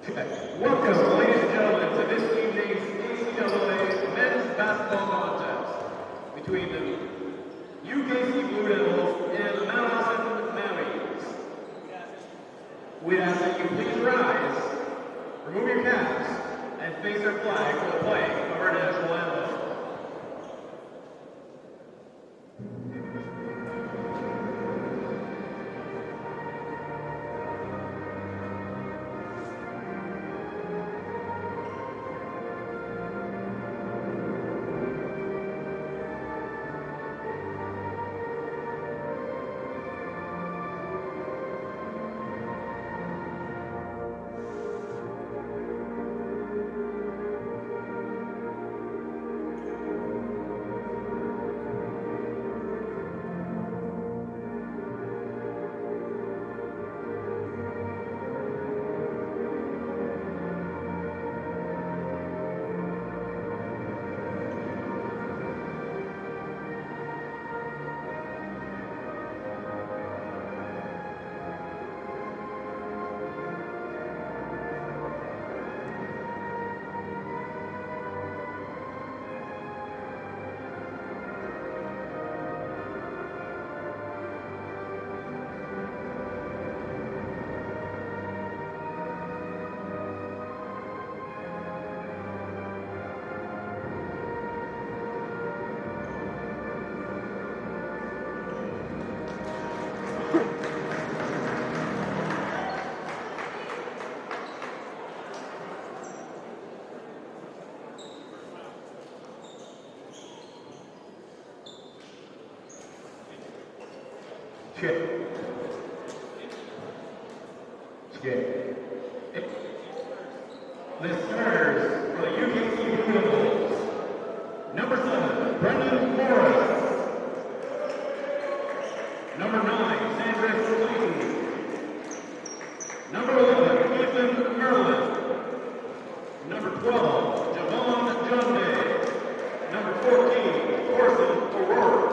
Welcome, ladies and gentlemen, to this evening's ACAA men's basketball contest between the UKC Blue Devils and the Mount Austin Mavericks. We ask that you please rise, remove your caps, and face our flag for the playing of our national anthem. Listeners for the UKC Blue Devils, number 7, Brendan Morris. Number 9, Sandra Clayton. Number 11, Ethan Merlin. Number 12, Javon Junday. Number 14, Corson O'Rourke.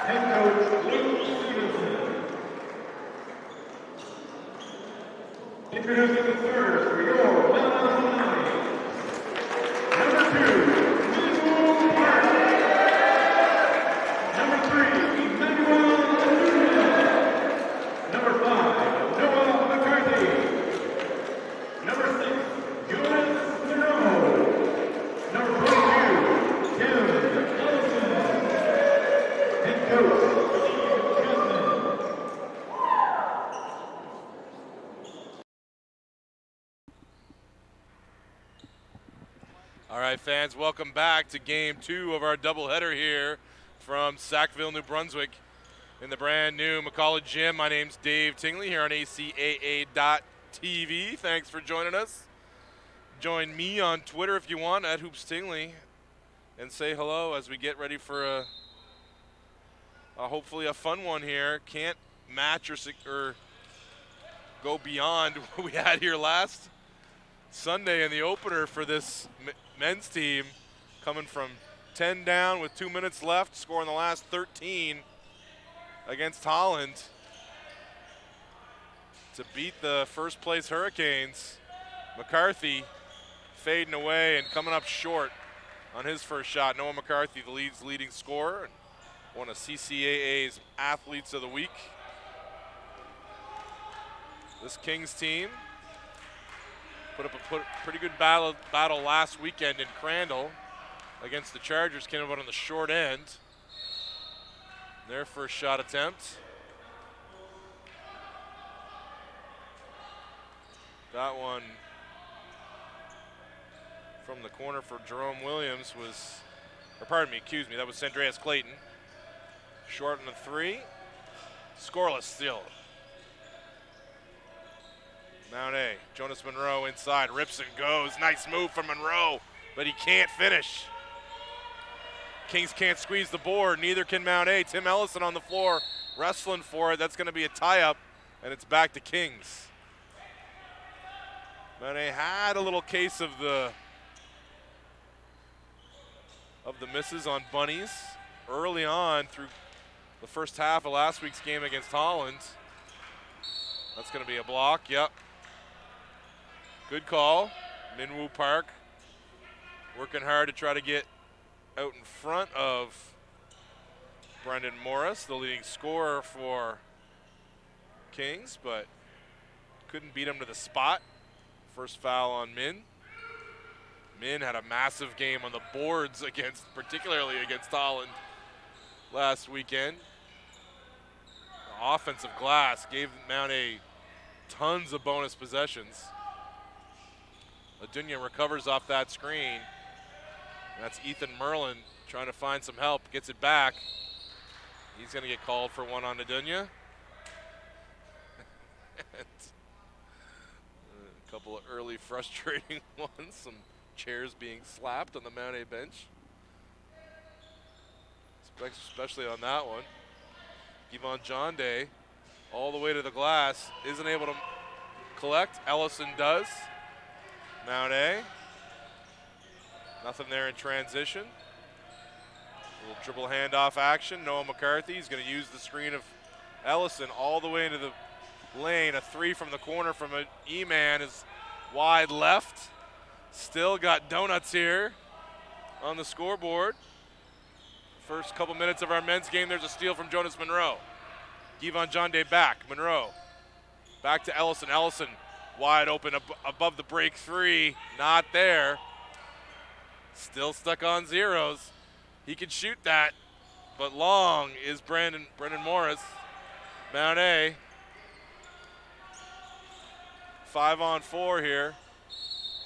Head coach Luke Stevenson. Introducing the starters for your Mount Austin Lions. Number 2, Michael Park. Number 3, Emmanuel Aluna. Number 5, Noah McCarthy. Number 6, Jonas Monroe. Number 22, Kevin Ellison. Head coach All right, fans, welcome back to Game 2 of our doubleheader here from Sackville, New Brunswick in the brand new McCullough Gym. My name's Dave Tingley here on ACAA.TV. Thanks for joining us. Join me on Twitter if you want, at Hoops Tingley, and say hello as we get ready for a hopefully a fun one here. Can't match or go beyond what we had here last Sunday in the opener for this men's team, coming from 10 down with 2 minutes left, scoring the last 13 against Holland to beat the first place Hurricanes. McCarthy fading away and coming up short on his first shot. Noah McCarthy, the league's leading scorer, one of CCAA's Athletes of the Week. This Kings team put up a pretty good battle last weekend in Crandall against the Chargers. Came out on the short end. Their first shot attempt. That one from the corner for Jerome Williams was, or pardon me, excuse me, that was Sandreas Clayton. Short on the 3. Scoreless still. Mount A, Jonas Monroe inside, rips and goes. Nice move from Monroe, but he can't finish. Kings can't squeeze the board, neither can Mount A. Tim Ellison on the floor, wrestling for it. That's going to be a tie-up, and it's back to Kings. Mount A had a little case of the misses on bunnies early on through the first half of last week's game against Holland. That's going to be a block, yep. Good call. Minwoo Park working hard to try to get out in front of Brendan Morris, the leading scorer for Kings, but couldn't beat him to the spot. First foul on Min. Min had a massive game on the boards particularly against Holland last weekend. The offensive glass gave Mount A tons of bonus possessions. Adunya recovers off that screen. That's Ethan Merlin trying to find some help, gets it back. He's going to get called for one on Adunya. A couple of early frustrating ones, some chairs being slapped on the Mount A bench. Especially on that one. Yvonne John Day all the way to the glass, isn't able to collect. Ellison does. Mount A. Nothing there in transition. A little dribble handoff action. Noah McCarthy is going to use the screen of Ellison all the way into the lane. A three from the corner from an E-man is wide left. Still got donuts here on the scoreboard. First couple minutes of our men's game, there's a steal from Jonas Monroe. Yvonne John Day back. Monroe back to Ellison. Ellison wide open above the break three. Not there. Still stuck on zeros. He can shoot that, but long is Brendan Morris. Mount A. 5-on-4 here.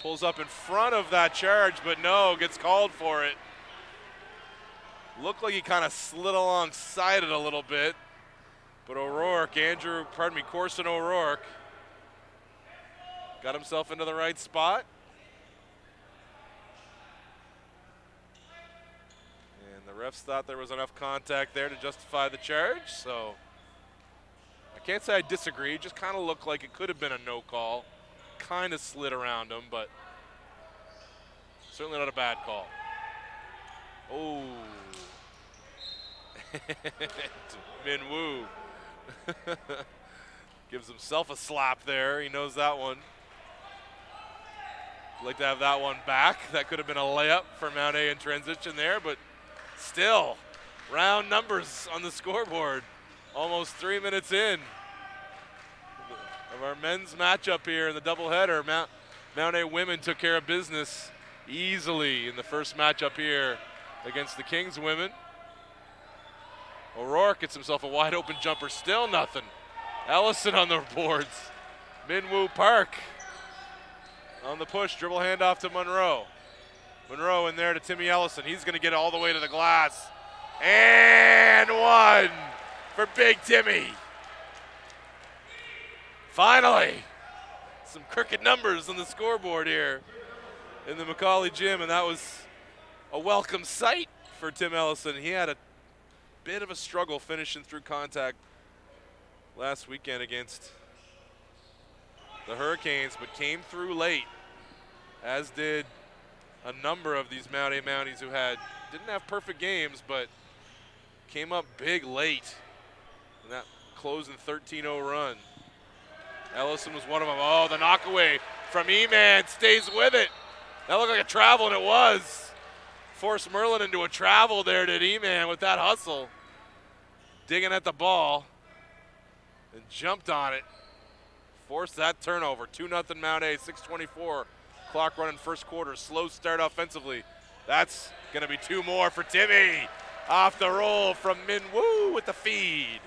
Pulls up in front of that charge, but no, gets called for it. Looked like he kind of slid alongside it a little bit. But Corson O'Rourke got himself into the right spot. And the refs thought there was enough contact there to justify the charge, so I can't say I disagree. It just kind of looked like it could have been a no call. Kind of slid around him, but certainly not a bad call. Oh. Minwoo gives himself a slap there. He knows that one. Like to have that one back. That could have been a layup for Mount A in transition there, but still, round numbers on the scoreboard. Almost 3 minutes in of our men's matchup here in the doubleheader. Mount A women took care of business easily in the first matchup here against the Kings women. O'Rourke gets himself a wide open jumper, still nothing. Ellison on the boards. Minwoo Park on the push, dribble handoff to Monroe. Monroe in there to Timmy Ellison. He's going to get all the way to the glass. And one for Big Timmy. Finally, some crooked numbers on the scoreboard here in the Macaulay Gym, and that was a welcome sight for Tim Ellison. He had a bit of a struggle finishing through contact last weekend against the Hurricanes, but came through late, as did a number of these Mount A Mounties who didn't have perfect games, but came up big late in that closing 13-0 run. Ellison was one of them. Oh, the knockaway from E-Man stays with it. That looked like a travel, and it was. Forced Merlin into a travel there, did E-Man, with that hustle. Digging at the ball and jumped on it. Forced that turnover. 2-0 Mount A, 6:24. Clock running first quarter. Slow start offensively. That's going to be two more for Timmy. Off the roll from Minwoo with the feed.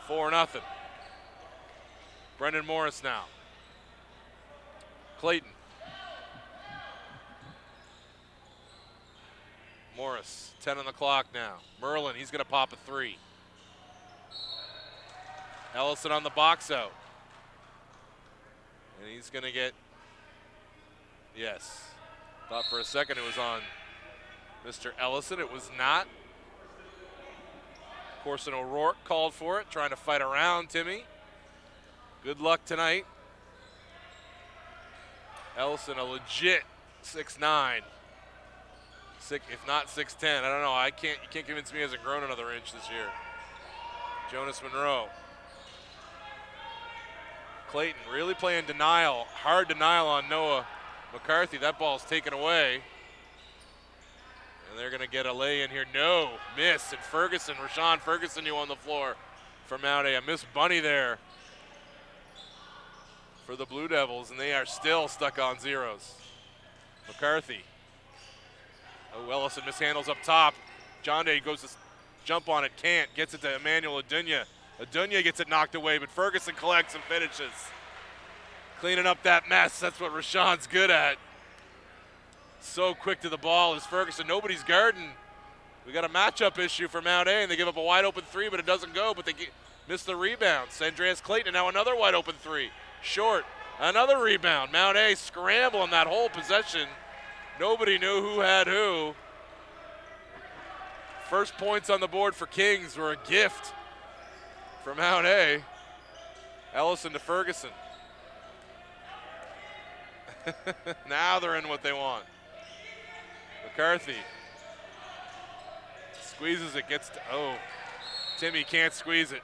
4-0. Brendan Morris now. Clayton. Morris, 10 on the clock now. Merlin, he's going to pop a three. Ellison on the box out. And he's going to get, yes. Thought for a second it was on Mr. Ellison. It was not. Corson O'Rourke called for it, trying to fight around Timmy. Good luck tonight. Ellison, a legit 6'9". If not 6'10", I don't know. You can't convince me he hasn't grown another inch this year. Jonas Monroe. Clayton really playing denial, hard denial on Noah McCarthy. That ball's taken away. And they're going to get a lay in here. No, miss. And Ferguson, Rashawn Ferguson, you on the floor for Mount A. A missed bunny there for the Blue Devils, and they are still stuck on zeros. McCarthy. Oh, Ellison mishandles up top. John Day goes to jump on it, can't. Gets it to Emmanuel Adunya. Adunya gets it knocked away, but Ferguson collects and finishes. Cleaning up that mess, that's what Rashawn's good at. So quick to the ball is Ferguson. Nobody's guarding. We got a matchup issue for Mount A, and they give up a wide open three, but it doesn't go, but they miss the rebound. Andreas Clayton, and now another wide open three. Short, another rebound. Mount A scrambling that whole possession. Nobody knew who had who. First points on the board for Kings were a gift for Mount A. Ellison to Ferguson. Now they're in what they want. McCarthy squeezes it, gets to, oh, Timmy can't squeeze it.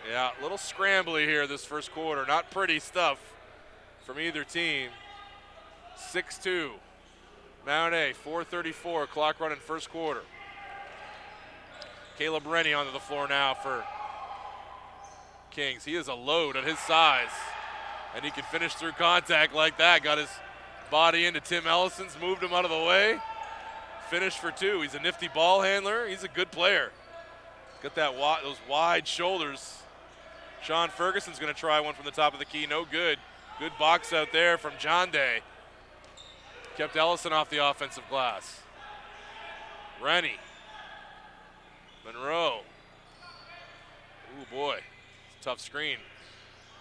Yeah, a little scrambly here this first quarter. Not pretty stuff from either team. 6-2, Mount A, 4:34, clock running first quarter. Caleb Rennie onto the floor now for Kings. He is a load at his size, and he can finish through contact like that. Got his body into Tim Ellison's, moved him out of the way. Finished for two. He's a nifty ball handler. He's a good player. Got that those wide shoulders. Sean Ferguson's going to try one from the top of the key. No good. Good box out there from John Day. Kept Ellison off the offensive glass. Rennie. Monroe. Ooh, boy. It's a tough screen.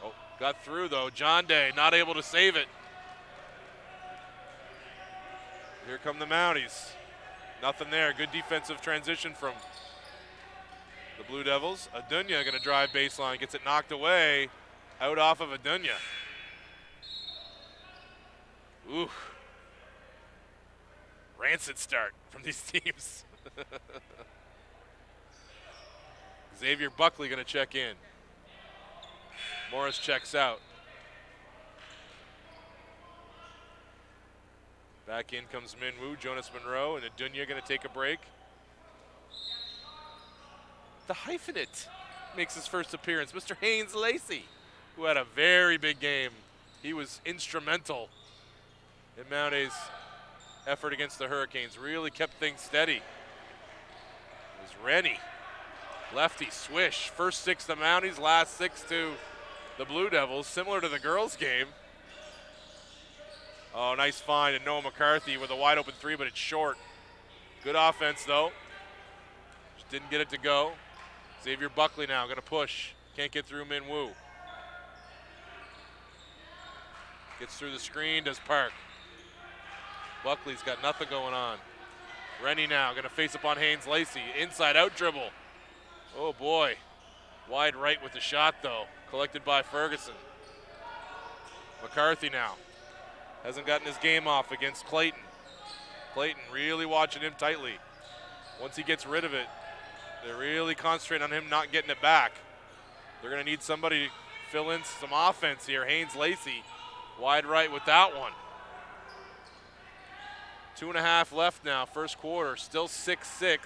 Oh, got through, though. John Day not able to save it. Here come the Mounties. Nothing there. Good defensive transition from the Blue Devils. Adunya going to drive baseline. Gets it knocked away. Out off of Adunya. Ooh. Rancid start from these teams. Xavier Buckley going to check in. Morris checks out. Back in comes Minwoo, Jonas Monroe, and Adunya going to take a break. The hyphenate makes his first appearance, Mr. Haynes Lacey, who had a very big game. He was instrumental in Mount A's effort against the Hurricanes. Really kept things steady. It was Rennie. Lefty, swish. First six to Mounties, last six to the Blue Devils, similar to the girls' game. Oh, nice find, and Noah McCarthy with a wide open three, but it's short. Good offense, though. Just didn't get it to go. Xavier Buckley now going to push. Can't get through Minwoo. Gets through the screen, does Park. Buckley's got nothing going on. Rennie now going to face up on Haynes Lacey. Inside out dribble. Oh, boy. Wide right with the shot, though. Collected by Ferguson. McCarthy now. Hasn't gotten his game off against Clayton. Clayton really watching him tightly. Once he gets rid of it, they're really concentrating on him not getting it back. They're going to need somebody to fill in some offense here. Haynes Lacey, wide right with that one. 2.5 left now, first quarter. Still 6-6.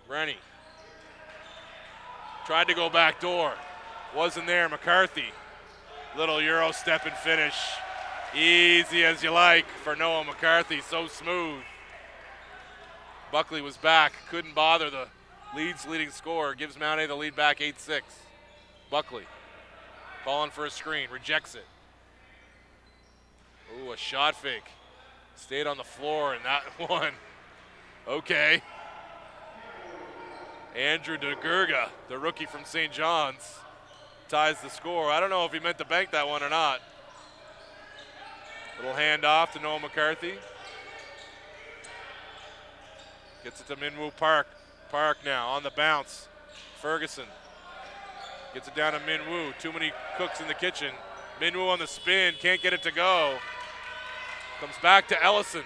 Rennie. Tried to go back door. Wasn't there. McCarthy. Little Euro step and finish. Easy as you like for Noah McCarthy. So smooth. Buckley was back. Couldn't bother the Leeds leading scorer. Gives Mount A the lead back 8-6. Buckley. Calling for a screen. Rejects it. Ooh, a shot fake. Stayed on the floor in that one. Okay. Andrew DeGurga, the rookie from St. John's, ties the score. I don't know if he meant to bank that one or not. Little handoff to Noah McCarthy. Gets it to Minwoo Park. Park now on the bounce. Ferguson gets it down to Minwoo. Too many cooks in the kitchen. Minwoo on the spin, can't get it to go. Comes back to Ellison.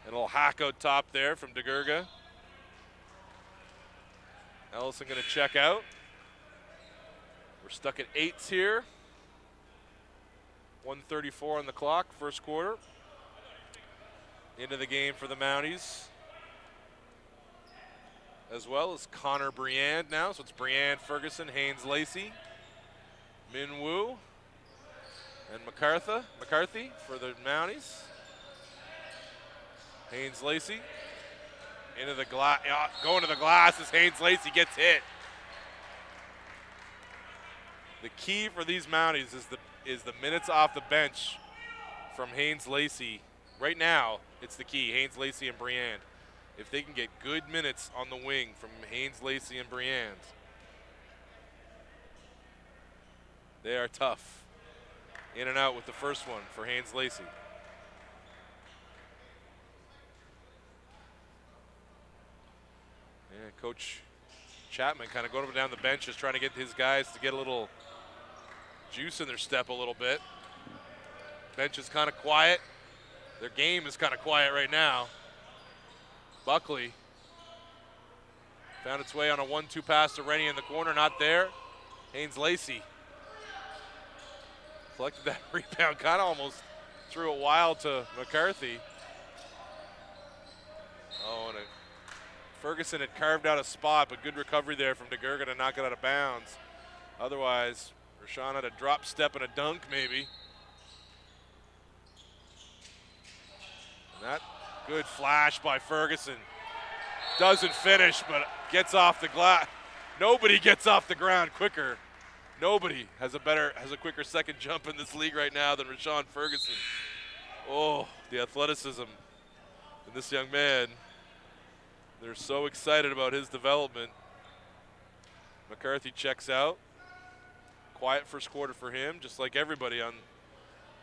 And Little hack out top there from DeGurga. Ellison going to check out. We're stuck at 8s here. 1:34 on the clock, first quarter. Into the game for the Mounties. As well as Connor Briand now. So it's Briand, Ferguson, Haynes Lacey, Min Woo, and McCarthy for the Mounties. Haynes Lacey into the glass, going to the glass as Haynes Lacey gets hit. The key for these Mounties is the minutes off the bench from Haynes Lacey. Right now, it's the key, Haynes Lacey and Briand. If they can get good minutes on the wing from Haynes Lacey and Briand, they are tough. In and out with the first one for Haynes Lacey. Yeah, Coach Chapman kind of going up and down the bench, just trying to get his guys to get a little juice in their step a little bit. Bench is kind of quiet. Their game is kind of quiet right now. Buckley found its way on a 1-2 pass to Rennie in the corner, not there. Haynes Lacey collected that rebound, kind of almost threw it wild to McCarthy. Oh, and Ferguson had carved out a spot, but good recovery there from DeGurga to knock it out of bounds. Otherwise, Rashawn had a drop step and a dunk maybe. And that good flash by Ferguson. Doesn't finish, but gets off the glass. Nobody gets off the ground quicker. Nobody has a quicker second jump in this league right now than Rashawn Ferguson. Oh, the athleticism in this young man. They're so excited about his development. McCarthy checks out. Quiet first quarter for him, just like everybody on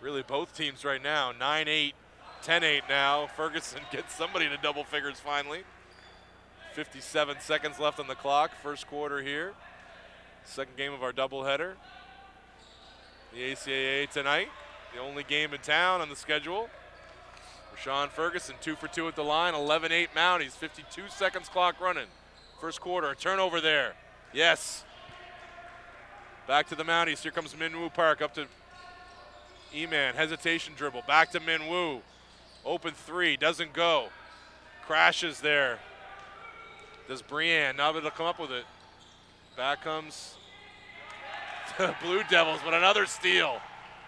really both teams right now. 9-8, 10-8 now. Ferguson gets somebody to double figures finally. 57 seconds left on the clock, first quarter here. Second game of our doubleheader. The ACAA tonight, the only game in town on the schedule. Rashawn Ferguson, 2 for 2 at the line, 11-8 Mounties, 52 seconds clock running. First quarter, a turnover there. Yes. Back to the Mounties, here comes Min Woo Park up to E-Man, hesitation dribble, back to Min Woo. Open three, doesn't go. Crashes there. Does Briand, now it'll come up with it. Back comes the Blue Devils, but another steal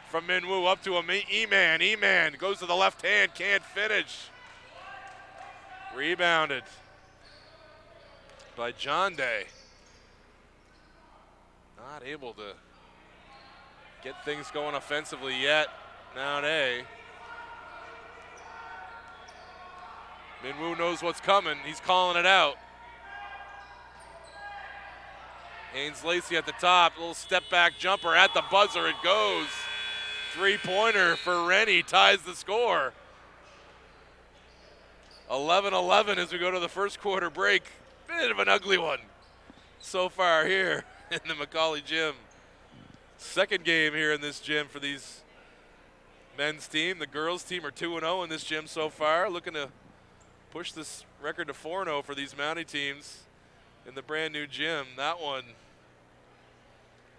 from Min Woo up to E-Man. E-Man goes to the left hand, can't finish. Rebounded by John Day. Not able to get things going offensively yet. Now Day. Min Woo knows what's coming. He's calling it out. Haynes Lacey at the top, little step back jumper at the buzzer, it goes. Three-pointer for Rennie, ties the score. 11-11 as we go to the first quarter break. Bit of an ugly one so far here in the McCauley gym. Second game here in this gym for these men's team. The girls team are 2-0 in this gym so far, looking to push this record to 4-0 for these Mountie teams in the brand new gym. That one,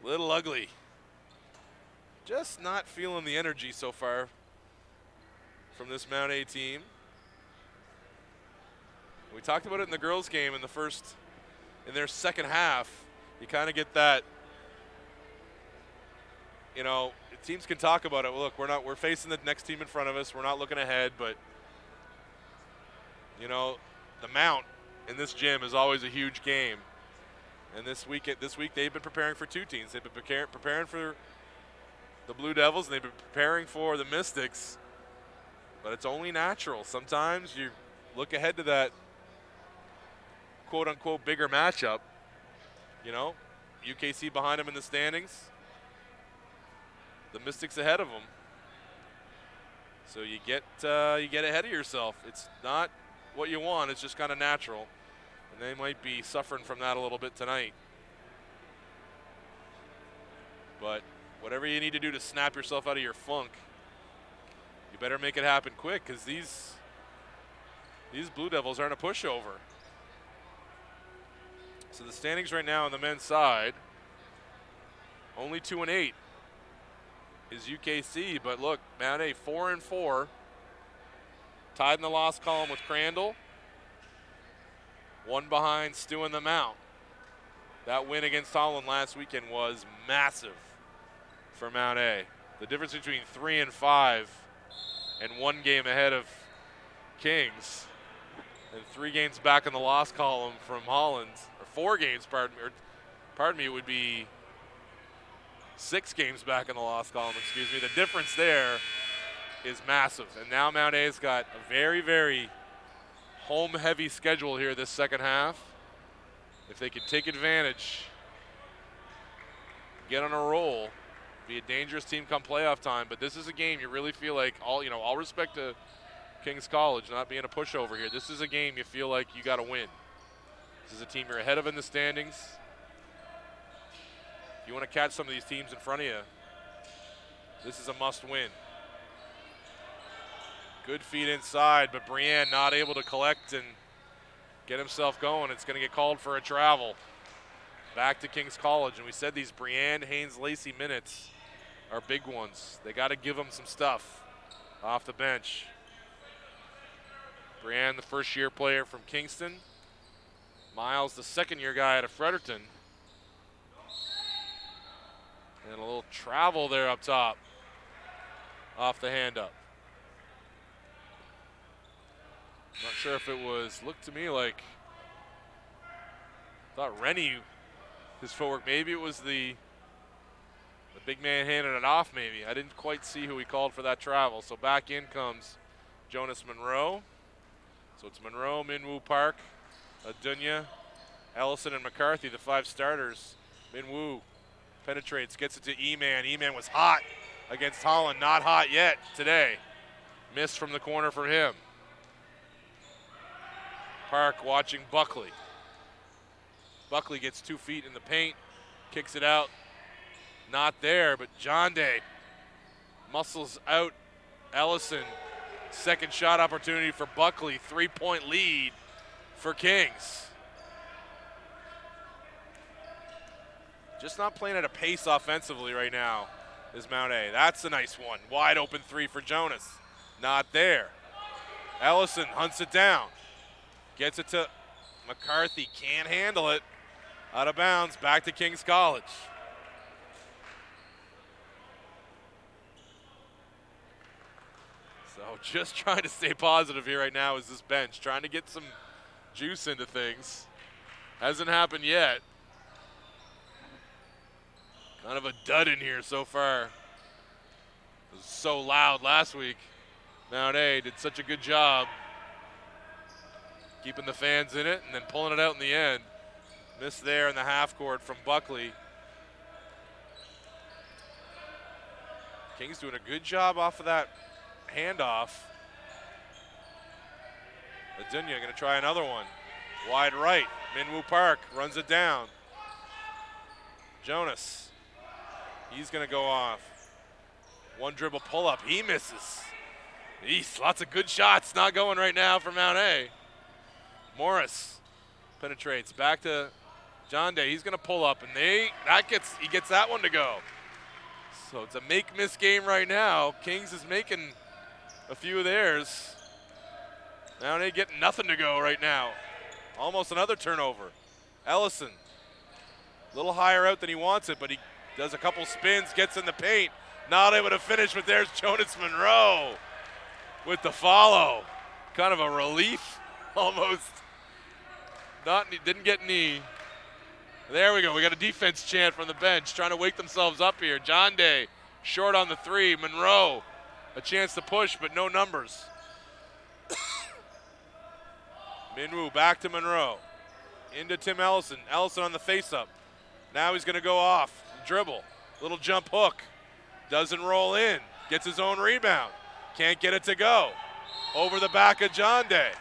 little ugly. Just not feeling the energy so far from this Mount A team. We talked about it in the girls game in their second half. You kind of get that, you know, teams can talk about it. Well, look, we're facing the next team in front of us. We're not looking ahead, but you know, the Mount in this gym is always a huge game. And this week they've been preparing for two teams. They've been preparing for the Blue Devils, and they've been preparing for the Mystics. But it's only natural. Sometimes you look ahead to that quote-unquote bigger matchup. You know, UKC behind them in the standings. The Mystics ahead of them. So you get ahead of yourself. It's not what you want. It's just kind of natural. And they might be suffering from that a little bit tonight. But whatever you need to do to snap yourself out of your funk, you better make it happen quick, because these These Blue Devils aren't a pushover. So the standings right now on the men's side, only 2-8 is UKC, but look, Mount A 4-4, tied in the loss column with Crandall, one behind Stu in the Mount. That win against Holland last weekend was massive for Mount A. The difference between 3 and 5 and 1 game ahead of Kings, and 3 games back in the loss column from Holland, or 4 games, pardon me, it would be 6 games back in the loss column, excuse me. The difference there is massive. And now Mount A's got a very, very home-heavy schedule here this second half. If they could take advantage, get on a roll, be a dangerous team come playoff time. But this is a game you really feel like, all respect to Kings College not being a pushover here. This is a game you feel like you got to win. This is a team you're ahead of in the standings. If you want to catch some of these teams in front of you, this is a must-win. Good feed inside, but Brienne not able to collect and get himself going. It's going to get called for a travel. Back to Kings College, and we said these Brienne, Haynes, Lacey minutes are big ones. They got to give them some stuff off the bench. Brienne, the first-year player from Kingston. Miles, the second-year guy out of Fredericton. And a little travel there up top off the hand-up. Not sure if it was, looked to me like, I thought Rennie, his footwork, maybe it was the big man handed it off maybe. I didn't quite see who he called for that travel. So back in comes Jonas Monroe. So it's Monroe, Minwoo Park, Adunya, Ellison, and McCarthy, the 5 starters. Minwoo penetrates, gets it to E-Man. E-Man was hot against Holland, not hot yet today. Missed from the corner for him. Park watching Buckley. Buckley gets 2 feet in the paint, kicks it out. Not there, but John Day muscles out Ellison. Second shot opportunity for Buckley. 3-point lead for Kings. Just not playing at a pace offensively right now is Mount A. That's a nice one. Wide open 3 for Jonas. Not there. Ellison hunts it down. Gets it to McCarthy. Can't handle it. Out of bounds. Back to Kings College. So just trying to stay positive here right now is this bench. Trying to get some juice into things. Hasn't happened yet. Kind of a dud in here so far. It was so loud last week. Mount A did such a good job keeping the fans in it and then pulling it out in the end. Missed there in the half court from Buckley. Kings doing a good job off of that handoff. Adunya going to try another one. Wide right. Minwoo Park runs it down. Jonas. He's going to go off. One dribble pull up. He misses. East, lots of good shots not going right now for Mount A. Morris penetrates back to John Day. He's going to pull up, and he gets that one to go. So it's a make-miss game right now. Kings is making a few of theirs. Mount A getting nothing to go right now. Almost another turnover. Ellison, a little higher out than he wants it, but he does a couple spins, gets in the paint. Not able to finish, but there's Jonas Monroe with the follow. Kind of a relief almost. Didn't get knee. There we go. We got a defense chant from the bench trying to wake themselves up here. John Day short on the 3. Monroe a chance to push, but no numbers. Minwoo back to Monroe. Into Tim Ellison. Ellison on the face-up. Now he's going to go off. Dribble. Little jump hook. Doesn't roll in. Gets his own rebound. Can't get it to go. Over the back of John Day.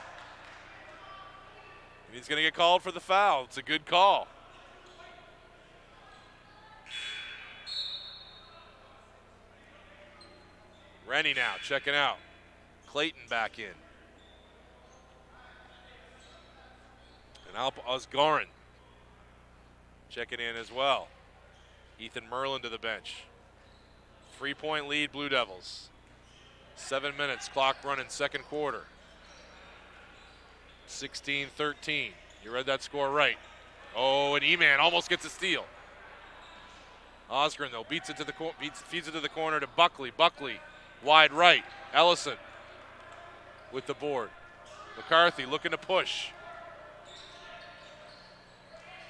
He's going to get called for the foul. It's a good call. Rennie now checking out. Clayton back in. And Alp Osgorin checking in as well. Ethan Merlin to the bench. 3-point lead, Blue Devils. 7 minutes, clock running, second quarter. 16-13. You read that score right. Oh, and E-Man almost gets a steal. Osgorin, though, feeds it to the corner to Buckley. Buckley, wide right. Ellison with the board. McCarthy looking to push.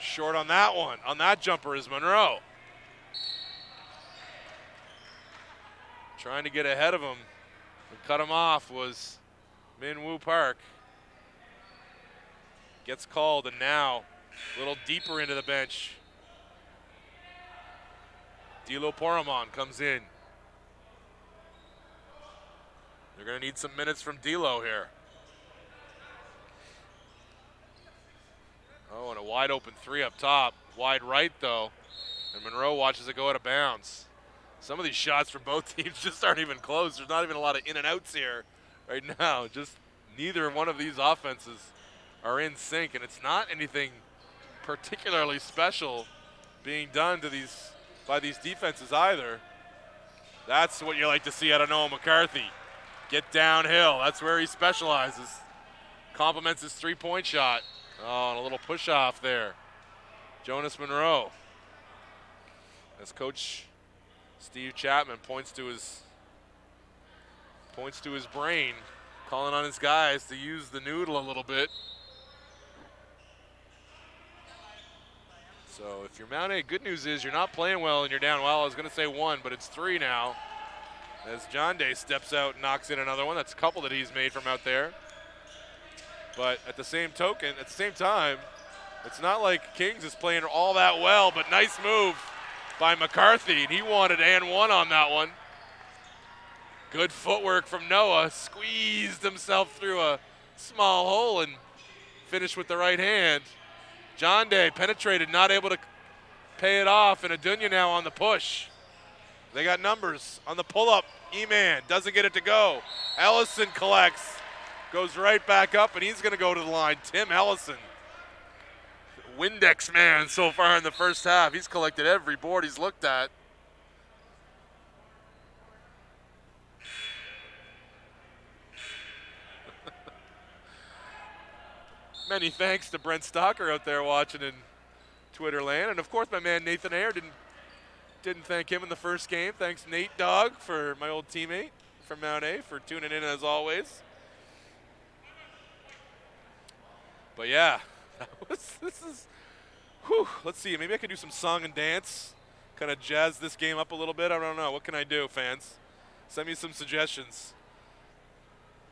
Short on that one. On that jumper is Monroe. Trying to get ahead of him and cut him off was Min Woo Park. Gets called, and now a little deeper into the bench. Dilo Poramon comes in. They're going to need some minutes from Dilo here. Oh, and a wide open three up top. Wide right, though. And Monroe watches it go out of bounds. Some of these shots from both teams just aren't even close. There's not even a lot of in and outs here right now. Just neither one of these offenses are in sync, and it's not anything particularly special being done to by these defenses either. That's what you like to see out of Noah McCarthy. Get downhill. That's where he specializes. Compliments his three-point shot. Oh, and a little push-off there. Jonas Monroe. As Coach Steve Chapman points to his brain, calling on his guys to use the noodle a little bit. So if you're Mount A, good news is you're not playing well and you're down. Well, I was going to say 1, but it's 3 now. As John Day steps out and knocks in another one. That's a couple that he's made from out there. But at the same time, it's not like Kings is playing all that well, but nice move by McCarthy. And he wanted and one on that one. Good footwork from Noah. Squeezed himself through a small hole and finished with the right hand. John Day penetrated, not able to pay it off, and Adunya now on the push. They got numbers on the pull-up. E-Man doesn't get it to go. Ellison collects, goes right back up, and he's going to go to the line. Tim Ellison, Windex man so far in the first half. He's collected every board he's looked at. Many thanks to Brent Stocker out there watching in Twitter land. And, of course, my man Nathan Ayer didn't thank him in the first game. Thanks, Nate Dogg, for my old teammate from Mount A, for tuning in as always. But, yeah, let's see. Maybe I could do some song and dance, kind of jazz this game up a little bit. I don't know. What can I do, fans? Send me some suggestions.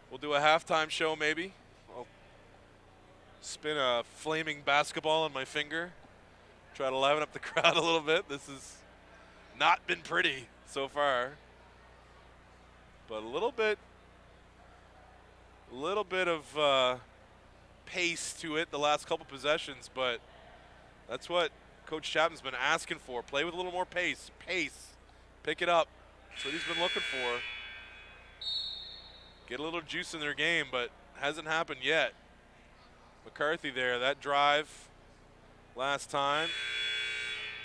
We'll do a halftime show maybe. Spin a flaming basketball on my finger. Try to liven up the crowd a little bit. This has not been pretty so far. But a little bit of pace to it the last couple possessions, but that's what Coach Chapman's been asking for. Play with a little more pace. Pick it up. That's what he's been looking for. Get a little juice in their game, but hasn't happened yet. McCarthy there, that drive last time.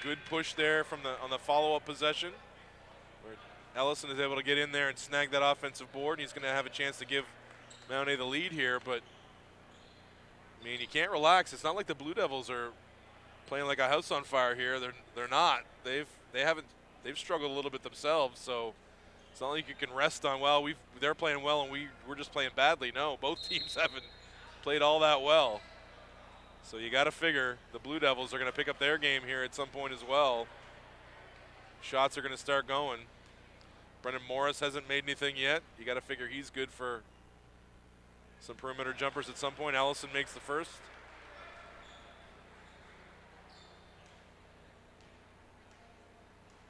Good push there on the follow-up possession, where Ellison is able to get in there and snag that offensive board, and he's going to have a chance to give Mount A the lead here. But I mean, you can't relax. It's not like the Blue Devils are playing like a house on fire here. They're not. They've struggled a little bit themselves. So it's not like you can rest on, well, they're playing well and we're just playing badly. No, both teams haven't played all that well. So you got to figure the Blue Devils are going to pick up their game here at some point as well. Shots are going to start going. Brendan Morris hasn't made anything yet. You got to figure he's good for some perimeter jumpers at some point. Ellison makes the first.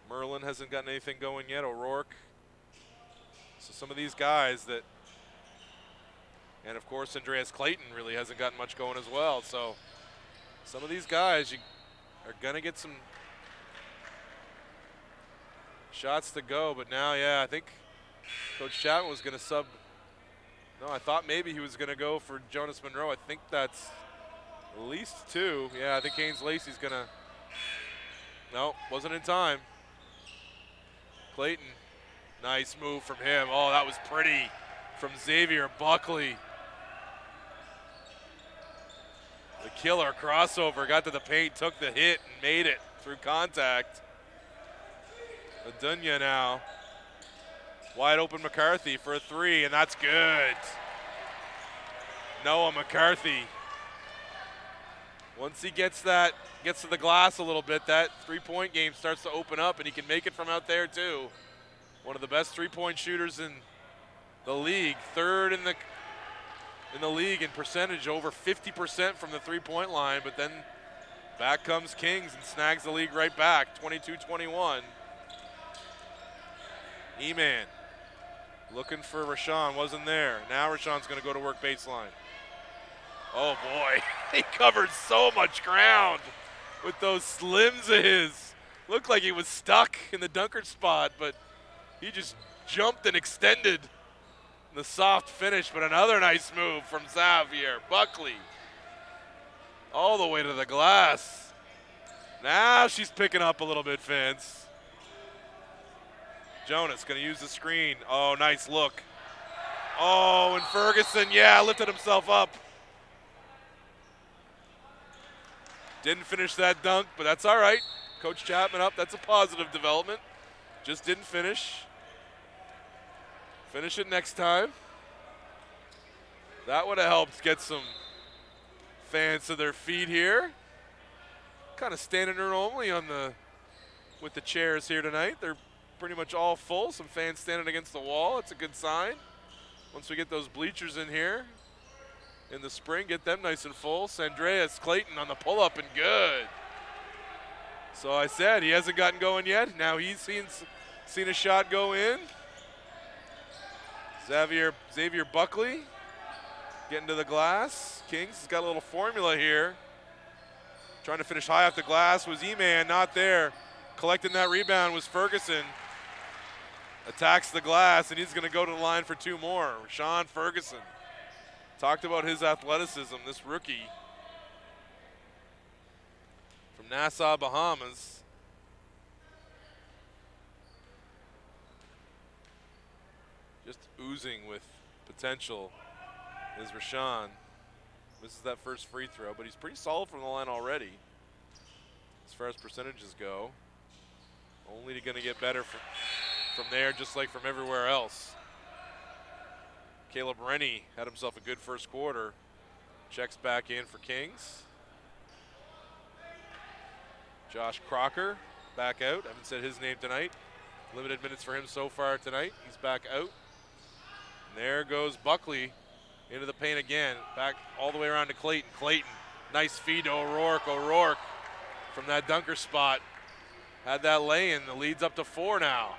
Merlin hasn't gotten anything going yet. O'Rourke. So some of these guys that, and of course Andreas Clayton really hasn't gotten much going as well. So some of these guys, you are going to get some shots to go. But now, yeah, I think Coach Chapman was going to sub. No, I thought maybe he was going to go for Jonas Monroe. I think that's At least 2. Yeah, I think Haynes Lacey's gonna. No, wasn't in time. Clayton, nice move from him. Oh, that was pretty from Xavier Buckley. The killer crossover, got to the paint, took the hit, and made it through contact. Adunya now. Wide open McCarthy for a 3, and that's good. Noah McCarthy. Once he gets to the glass a little bit, that three-point game starts to open up, and he can make it from out there too. One of the best three-point shooters in the league, 3rd in the league in percentage, over 50% from the three-point line, but then back comes Kings and snags the league right back, 22-21. E-Man looking for Rashawn, wasn't there. Now Rashawn's gonna go to work baseline. Oh boy, he covered so much ground with those slims of his. Looked like he was stuck in the dunker spot, but he just jumped and extended the soft finish, but another nice move from Xavier Buckley. All the way to the glass. Now she's picking up a little bit, fans. Jonas gonna use the screen. Oh, nice look. Oh, and Ferguson, yeah, lifted himself up. Didn't finish that dunk, but that's all right. Coach Chapman up, that's a positive development. Just didn't finish. Finish it next time. That would have helped get some fans to their feet here. Kind of standing room only with the chairs here tonight. They're pretty much all full. Some fans standing against the wall. It's a good sign. Once we get those bleachers in here in the spring, get them nice and full. Sandreas Clayton on the pull-up and good. So I said he hasn't gotten going yet. Now he's seen a shot go in. Xavier Buckley getting to the glass. Kings has got a little formula here. Trying to finish high off the glass was E-Man, not there. Collecting that rebound was Ferguson. Attacks the glass, and he's going to go to the line for 2 more. Rashawn Ferguson. Talked about his athleticism, this rookie from Nassau, Bahamas. Just oozing with potential is Rashawn. Misses that first free throw, but he's pretty solid from the line already as far as percentages go. Only going to get better from there, just like from everywhere else. Caleb Rennie had himself a good first quarter. Checks back in for Kings. Josh Crocker back out. Haven't said his name tonight. Limited minutes for him so far tonight. He's back out. And there goes Buckley into the paint again. Back all the way around to Clayton. Clayton, nice feed to O'Rourke. O'Rourke from that dunker spot had that lay-in. The lead's up to 4 now.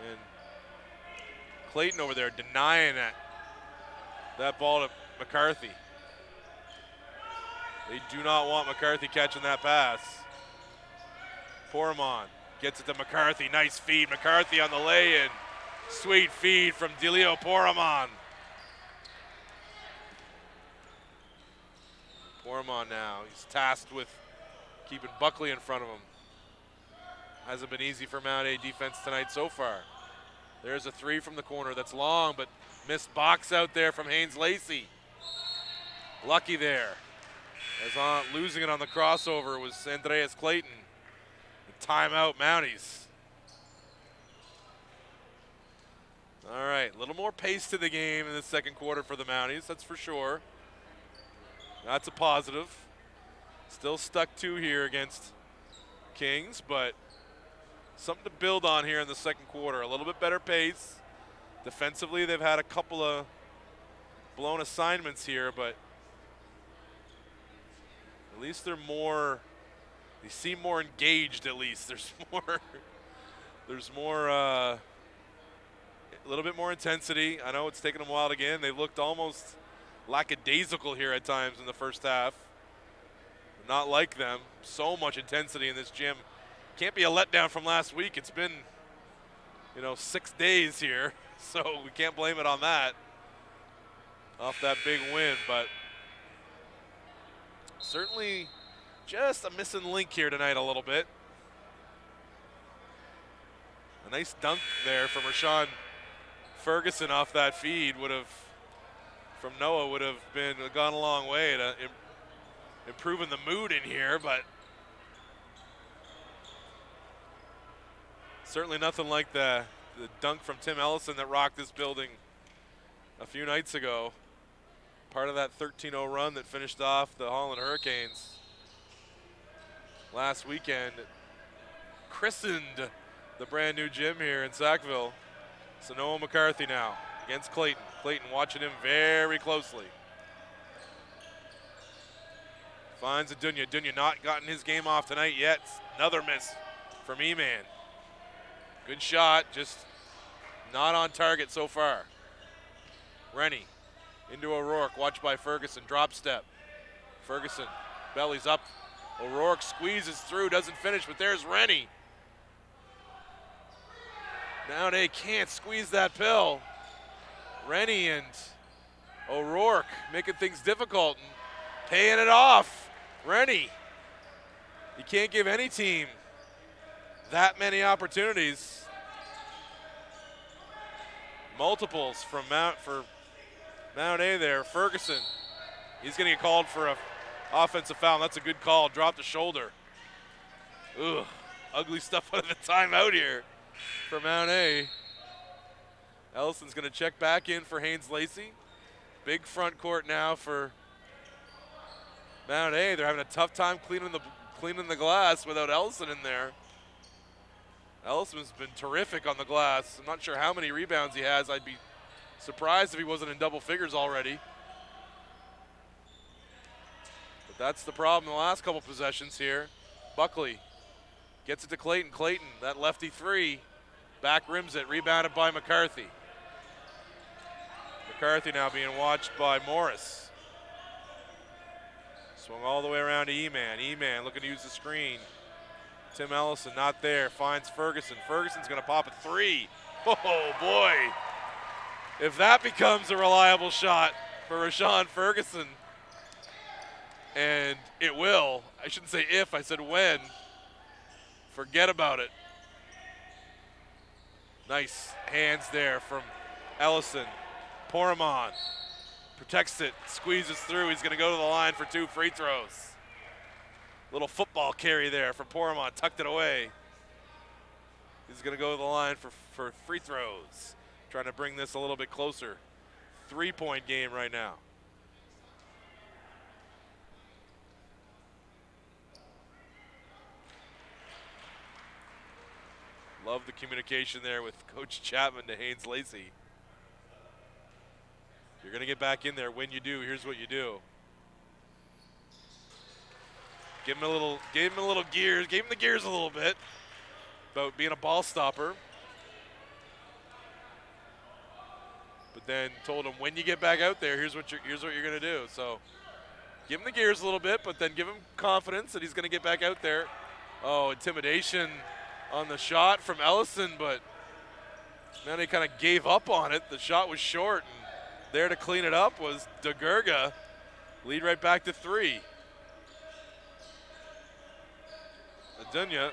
And Clayton over there denying that ball to McCarthy. They do not want McCarthy catching that pass. Poramon gets it to McCarthy. Nice feed. McCarthy on the lay-in. Sweet feed from Delio Poramon. Poramon now. He's tasked with keeping Buckley in front of him. Hasn't been easy for Mount A defense tonight so far. There's a 3 from the corner that's long, but missed box out there from Haynes Lacey. Lucky there. As on losing it on the crossover was Andreas Clayton. Timeout Mounties. All right, a little more pace to the game in the second quarter for the Mounties, that's for sure. That's a positive. Still stuck 2 here against Kings, but something to build on here in the second quarter. A little bit better pace. Defensively, they've had a couple of blown assignments here, but at least they're more, they seem more engaged at least. There's more, a little bit more intensity. I know it's taken them a while to get in. They looked almost lackadaisical here at times in the first half. Not like them. So much intensity in this gym. Can't be a letdown from last week. It's been, 6 days here, so we can't blame it on that. Off that big win, but certainly just a missing link here tonight a little bit. A nice dunk there from Rashawn Ferguson off that feed from Noah would have gone a long way to improving the mood in here, but certainly nothing like the dunk from Tim Ellison that rocked this building a few nights ago. Part of that 13-0 run that finished off the Holland Hurricanes last weekend. Christened the brand new gym here in Sackville. So Noah McCarthy now against Clayton. Clayton watching him very closely. Finds Adunya. Adunya not gotten his game off tonight yet. Another miss from E-Man. Good shot, just not on target so far. Rennie into O'Rourke, watched by Ferguson, drop step. Ferguson, bellies up. O'Rourke squeezes through, doesn't finish, but there's Rennie. Now they can't squeeze that pill. Rennie and O'Rourke making things difficult and paying it off. Rennie, you can't give any team that many opportunities. Multiples from Mount A there. Ferguson, he's going to get called for an offensive foul. That's a good call. Dropped the shoulder. Ugh, ugly stuff out of the timeout here for Mount A. Ellison's going to check back in for Haynes Lacey. Big front court now for Mount A. They're having a tough time cleaning the glass without Ellison in there. Ellison's been terrific on the glass. I'm not sure how many rebounds he has. I'd be surprised if he wasn't in double figures already. But that's the problem in the last couple possessions here. Buckley gets it to Clayton. Clayton, that lefty three, back rims it, rebounded by McCarthy. McCarthy now being watched by Morris. Swung all the way around to E-Man. E-Man looking to use the screen. Tim Ellison not there, finds Ferguson. Ferguson's gonna pop a three. Oh boy. If that becomes a reliable shot for Rashawn Ferguson, and it will, I shouldn't say if, I said when, forget about it. Nice hands there from Ellison. Poramon protects it, squeezes through. He's gonna go to the line for 2 free throws. Little football carry there from Poramon, tucked it away. He's gonna go to the line for free throws. Trying to bring this a little bit closer. 3-point game right now. Love the communication there with Coach Chapman to Haynes Lacey. You're gonna get back in there. When you do, here's what you do. Give him a little gears, gave him the gears a little bit about being a ball stopper. But then told him, when you get back out there, here's what you're gonna do. So give him the gears a little bit, but then give him confidence that he's gonna get back out there. Oh, intimidation on the shot from Ellison, but then he kind of gave up on it. The shot was short, and there to clean it up was DeGurga. Lead right back to 3. Adunya.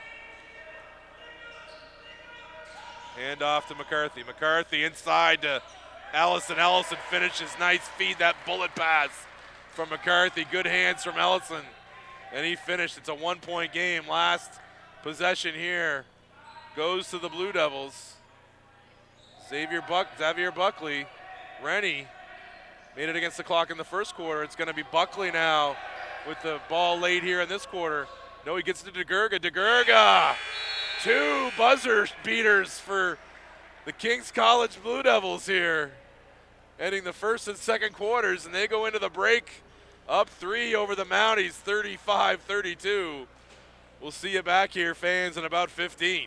Hand off to McCarthy. McCarthy inside to Ellison. Ellison finishes. Nice feed, that bullet pass from McCarthy. Good hands from Ellison. And he finished. It's a 1-point game. Last possession here goes to the Blue Devils. Xavier Buckley. Rennie made it against the clock in the first quarter. It's going to be Buckley now with the ball late here in this quarter. No, he gets to DeGurga. DeGurga! 2 buzzer beaters for the King's College Blue Devils here. Ending the first and second quarters, and they go into the break up 3 over the Mounties, 35-32. We'll see you back here, fans, in about 15.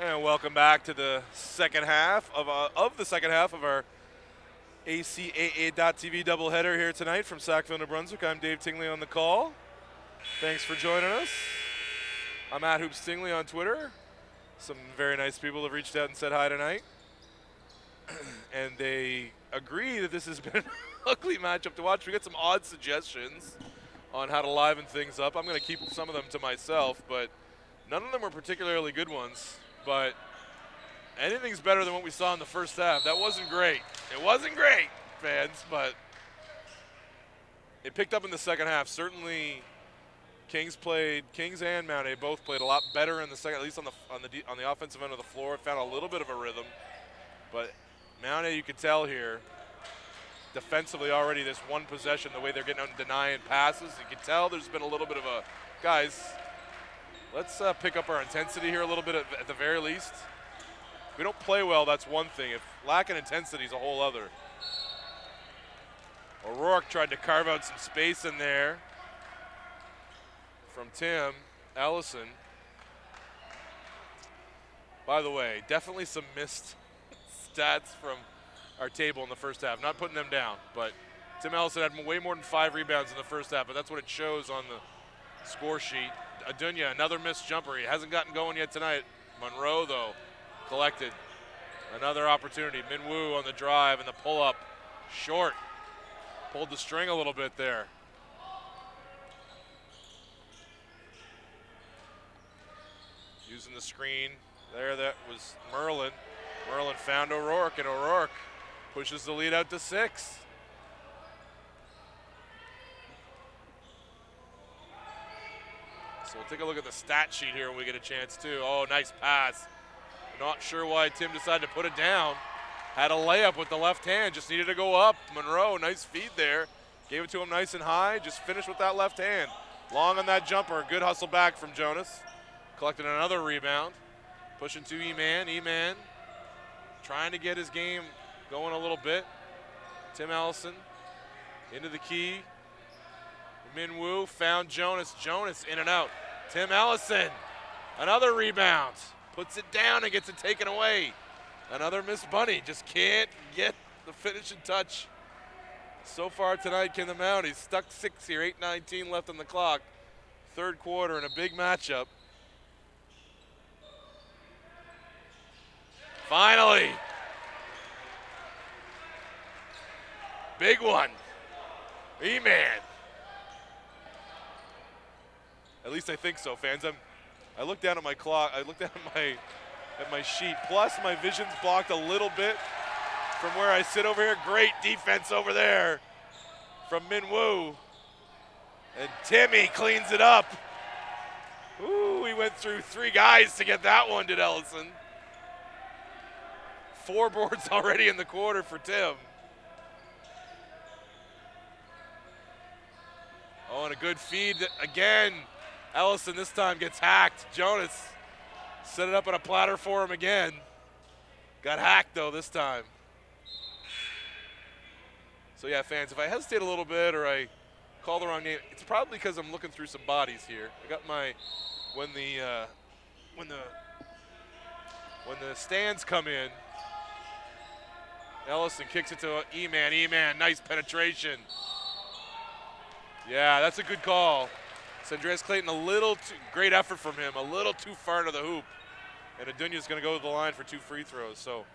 And welcome back to the second half of our ACAA.TV doubleheader here tonight from Sackville, New Brunswick. I'm Dave Tingley on the call. Thanks for joining us. I'm at Hoops Tingley on Twitter. Some very nice people have reached out and said hi tonight. And they agree that this has been an ugly matchup to watch. We got some odd suggestions on how to liven things up. I'm going to keep some of them to myself, but none of them were particularly good ones. But anything's better than what we saw in the first half. That wasn't great. It wasn't great, fans, but it picked up in the second half. Certainly, Kings and Mount A both played a lot better in the second, at least on the offensive end of the floor. Found a little bit of a rhythm, but Mount A, you could tell here, defensively already this one possession, the way they're getting out and denying passes, you can tell there's been a little bit of a, guys, let's pick up our intensity here a little bit at the very least. If we don't play well, that's one thing. If lacking intensity is a whole other. O'Rourke tried to carve out some space in there from Tim Ellison. By the way, definitely some missed stats from our table in the first half. Not putting them down, but Tim Ellison had way more than 5 rebounds in the first half, but that's what it shows on the score sheet. Adunya, another missed jumper. He hasn't gotten going yet tonight. Monroe, though, collected. Another opportunity. Minwoo on the drive and the pull-up. Short. Pulled the string a little bit there. Using the screen. There, that was Merlin. Merlin found O'Rourke, and O'Rourke pushes the lead out to 6. So we'll take a look at the stat sheet here when we get a chance too. Oh, nice pass. Not sure why Tim decided to put it down. Had a layup with the left hand, just needed to go up. Monroe, nice feed there. Gave it to him nice and high, just finished with that left hand. Long on that jumper, good hustle back from Jonas. Collected another rebound. Pushing to E-Man, E-Man trying to get his game going a little bit. Tim Ellison into the key. Minwoo found Jonas. Jonas in and out. Tim Ellison, another rebound. Puts it down and gets it taken away. Another missed bunny. Just can't get the finishing touch. So far tonight, can the Mounties. Stuck 6 here, 8:19 left on the clock. Third quarter in a big matchup. Finally. Big one. E-Man. At least I think so, fans. I looked down at my clock. I looked down at my sheet. Plus, my vision's blocked a little bit from where I sit over here. Great defense over there from Minwoo. And Timmy cleans it up. Ooh, he went through 3 guys to get that one, did Ellison. 4 boards already in the quarter for Tim. Oh, and a good feed again. Ellison this time gets hacked. Jonas set it up on a platter for him again. Got hacked though this time. So yeah, fans, if I hesitate a little bit or I call the wrong name, it's probably because I'm looking through some bodies here. I got my when the stands come in, Ellison kicks it to E-Man. E-Man, nice penetration. Yeah, that's a good call. So Andreas Clayton, great effort from him, a little too far into the hoop. And Adunya's going to go to the line for 2 free throws. So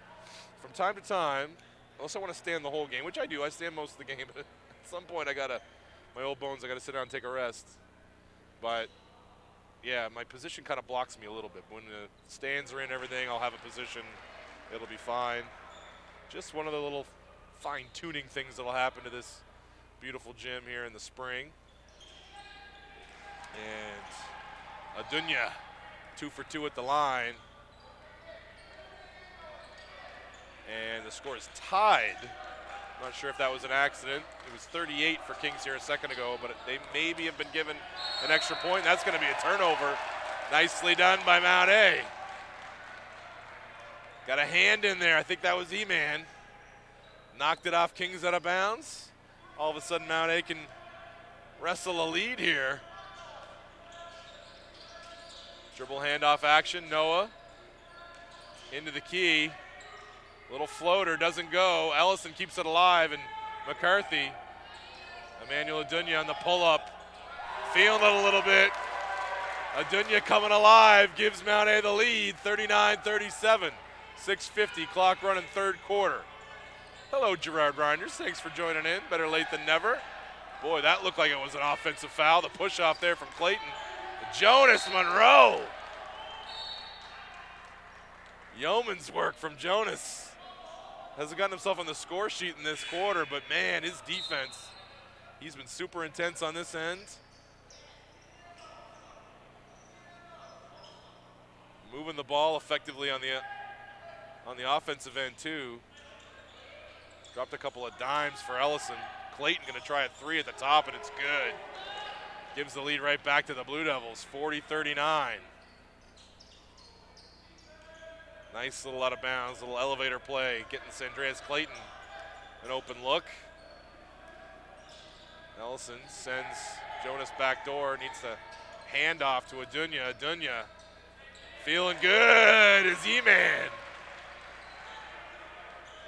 from time to time, unless I want to stand the whole game, which I do, I stand most of the game. But at some point, my old bones, I got to sit down and take a rest. But yeah, my position kind of blocks me a little bit. When the stands are in everything, I'll have a position. It'll be fine. Just one of the little fine-tuning things that'll happen to this beautiful gym here in the spring. And Adunya, 2 for 2 at the line. And the score is tied. Not sure if that was an accident. It was 38 for Kings here a second ago, but they maybe have been given an extra point. That's going to be a turnover. Nicely done by Mount A. Got a hand in there. I think that was E-Man. Knocked it off Kings out of bounds. All of a sudden, Mount A can wrestle a lead here. Dribble handoff action. Noah into the key. Little floater doesn't go. Ellison keeps it alive, and McCarthy, Emmanuel Adunya on the pull-up, feeling it a little bit. Adunya coming alive, gives Mount A the lead, 39-37. 6:50, clock running third quarter. Hello, Gerard Reinders. Thanks for joining in. Better late than never. Boy, that looked like it was an offensive foul. The push-off there from Clayton. Jonas Monroe. Yeoman's work from Jonas. Hasn't gotten himself on the score sheet in this quarter, but man, his defense, he's been super intense on this end. Moving the ball effectively on the offensive end too. Dropped a couple of dimes for Ellison. Clayton gonna try a three at the top, and it's good. Gives the lead right back to the Blue Devils, 40-39. Nice little out of bounds, little elevator play, getting Sandreas Clayton an open look. Ellison sends Jonas back door, needs to hand off to Adunya. Adunya feeling good as E-Man.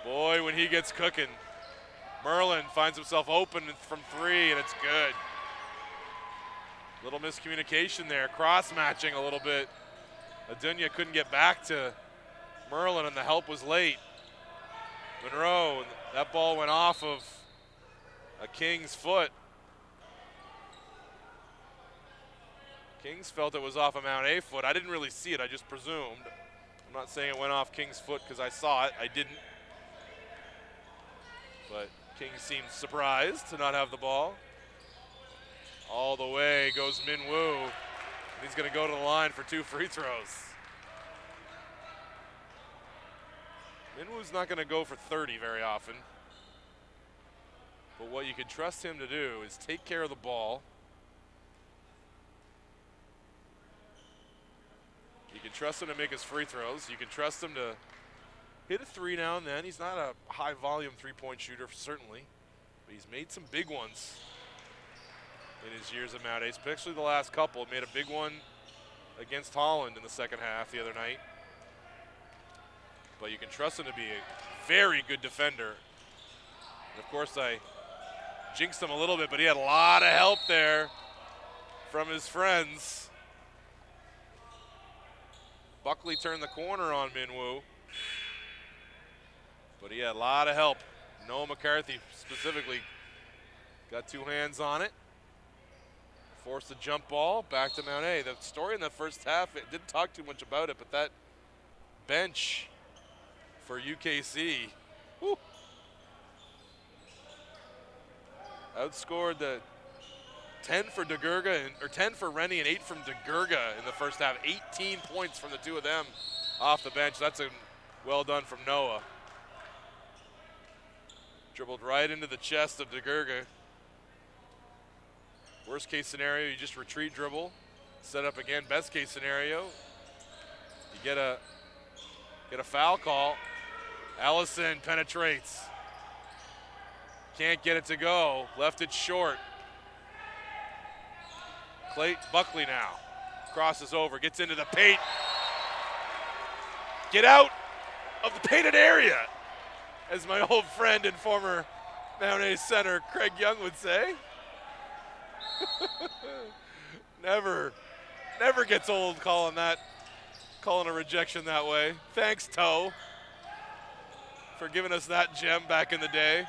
Boy, when he gets cooking. Merlin finds himself open from three, and it's good. Little miscommunication there, cross-matching a little bit. Adunya couldn't get back to Merlin, and the help was late. Monroe, that ball went off of a King's foot. Kings felt it was off a Mount A foot. I didn't really see it, I just presumed. I'm not saying it went off King's foot because I saw it, I didn't. But Kings seemed surprised to not have the ball. All the way goes Min Woo. And he's gonna go to the line for 2 free throws. Min Woo's not gonna go for 30 very often. But what you can trust him to do is take care of the ball. You can trust him to make his free throws. You can trust him to hit a three now and then. He's not a high volume three-point shooter, certainly, but he's made some big ones in his years at Mount A, especially the last couple. Made a big one against Holland in the second half the other night. But you can trust him to be a very good defender. And of course, I jinxed him a little bit, but he had a lot of help there from his friends. Buckley turned the corner on Min Woo, but he had a lot of help. Noah McCarthy specifically got 2 hands on it. Forced a jump ball back to Mount A. The story in the first half, it didn't talk too much about it, but that bench for UKC, whew, outscored the 10 for DeGurga, or 10 for Rennie and 8 from DeGurga in the first half. 18 points from the two of them off the bench. That's a well done from Noah. Dribbled right into the chest of DeGurga. Worst case scenario, you just retreat dribble, set up again. Best case scenario, you get a foul call. Ellison penetrates. Can't get it to go. Left it short. Buckley now crosses over, gets into the paint. Get out of the painted area, as my old friend and former Mount A center Craig Young would say. never gets old calling a rejection that way. Thanks, Toe, for giving us that gem back in the day.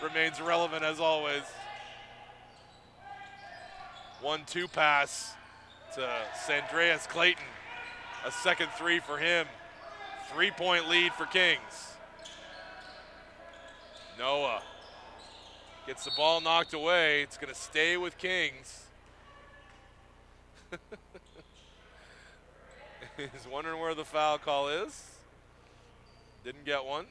Remains relevant as always. 1-2 pass to Sandreas Clayton. A second three for him. 3-point lead for Kings. Noah gets the ball knocked away. It's going to stay with Kings. He's wondering where the foul call is. Didn't get one.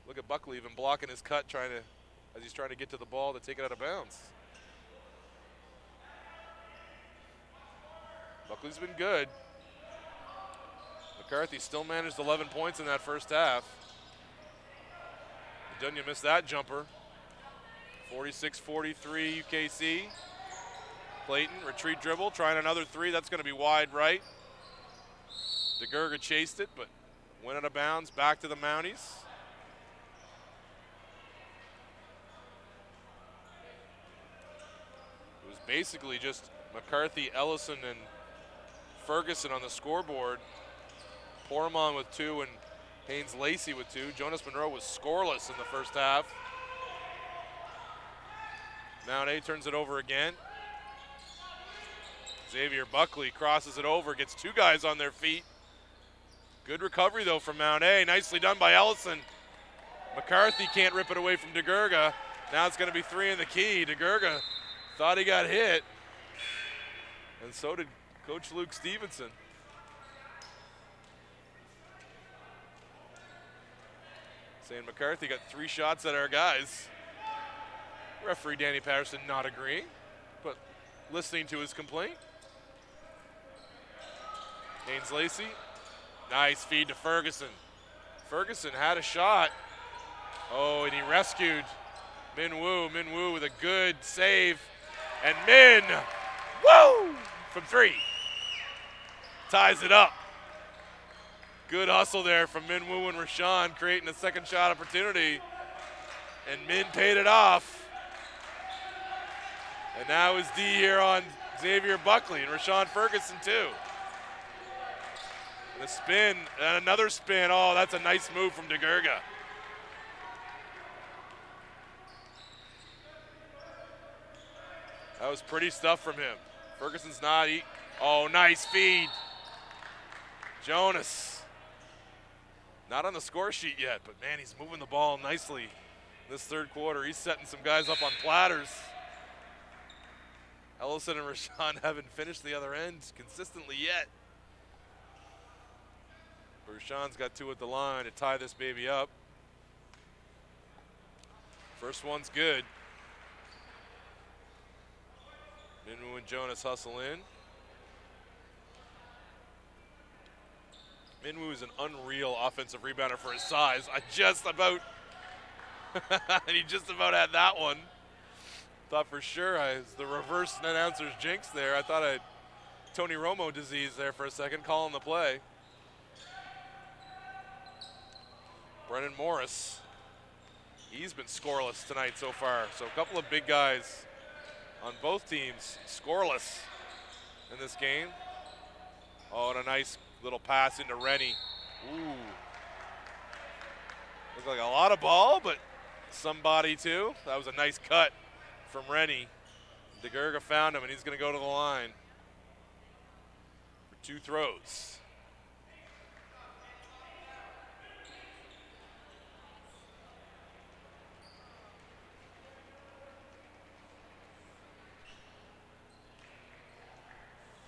Look at Buckley even blocking his cut as he's trying to get to the ball to take it out of bounds. Buckley's been good. McCarthy still managed 11 points in that first half. Adunya missed that jumper. 46-43 UKC. Clayton, retreat dribble, trying another three. That's going to be wide right. DeGurga chased it, but went out of bounds, back to the Mounties. It was basically just McCarthy, Ellison, and Ferguson on the scoreboard. Pormon with 2 and Haynes Lacey with 2. Jonas Monroe was scoreless in the first half. Mount A turns it over again. Xavier Buckley crosses it over, gets 2 guys on their feet. Good recovery, though, from Mount A. Nicely done by Ellison. McCarthy can't rip it away from DeGurga. Now it's going to be 3 in the key. DeGurga thought he got hit, and so did Coach Luke Stevenson. Saying McCarthy got 3 shots at our guys. Referee Danny Patterson not agreeing, but listening to his complaint. Haynes Lacey, nice feed to Ferguson. Ferguson had a shot. Oh, and he rescued Min Woo. Min Woo with a good save. And Min, woo, from 3. Ties it up. Good hustle there from Min Woo and Rashawn, creating a second shot opportunity. And Min paid it off. And now is D here on Xavier Buckley and Rashawn Ferguson too. And a spin, and another spin. Oh, that's a nice move from DeGurga. That was pretty stuff from him. Ferguson's not eating. Oh, nice feed. Jonas. Not on the score sheet yet, but man, he's moving the ball nicely this third quarter. He's setting some guys up on platters. Ellison and Rashawn haven't finished the other end consistently yet. But Rashawn's got 2 at the line to tie this baby up. First one's good. Minwoo and Jonas hustle in. Minwoo is an unreal offensive rebounder for his size. He just about had that one. Thought for sure I was the reverse announcer's jinx there. I thought I had Tony Romo disease there for a second, calling the play. Brennan Morris, he's been scoreless tonight so far. So a couple of big guys on both teams scoreless in this game. Oh, and a nice little pass into Rennie. Ooh. Looked like a lot of ball, but somebody too. That was a nice cut from Rennie. DeGurga found him, and he's going to go to the line for 2 throws.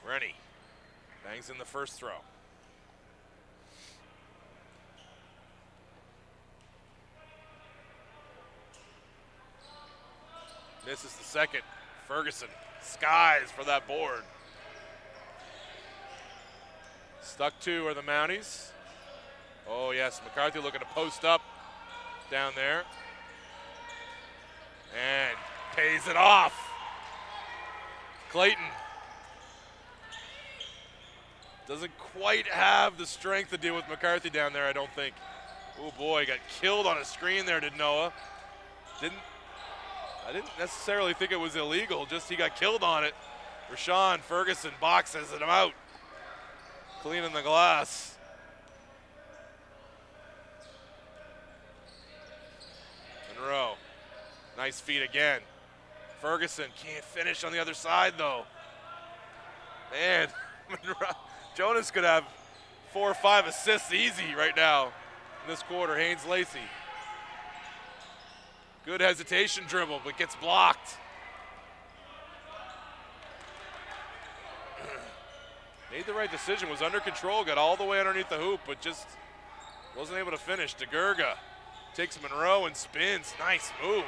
Rennie bangs in the first throw. Misses the second. Ferguson skies for that board. Stuck 2 are the Mounties. Oh yes, McCarthy looking to post up down there. And pays it off. Clayton doesn't quite have the strength to deal with McCarthy down there, I don't think. Oh boy, got killed on a screen there, did Noah. I didn't necessarily think it was illegal, just he got killed on it. Rashawn Ferguson boxes him out, cleaning the glass. Monroe, nice feed again. Ferguson can't finish on the other side though. Man, Jonas could have 4 or 5 assists easy right now in this quarter. Haynes Lacey. Good hesitation dribble, but gets blocked. Made the right decision, was under control, got all the way underneath the hoop, but just wasn't able to finish. DeGurga takes Monroe and spins. Nice move.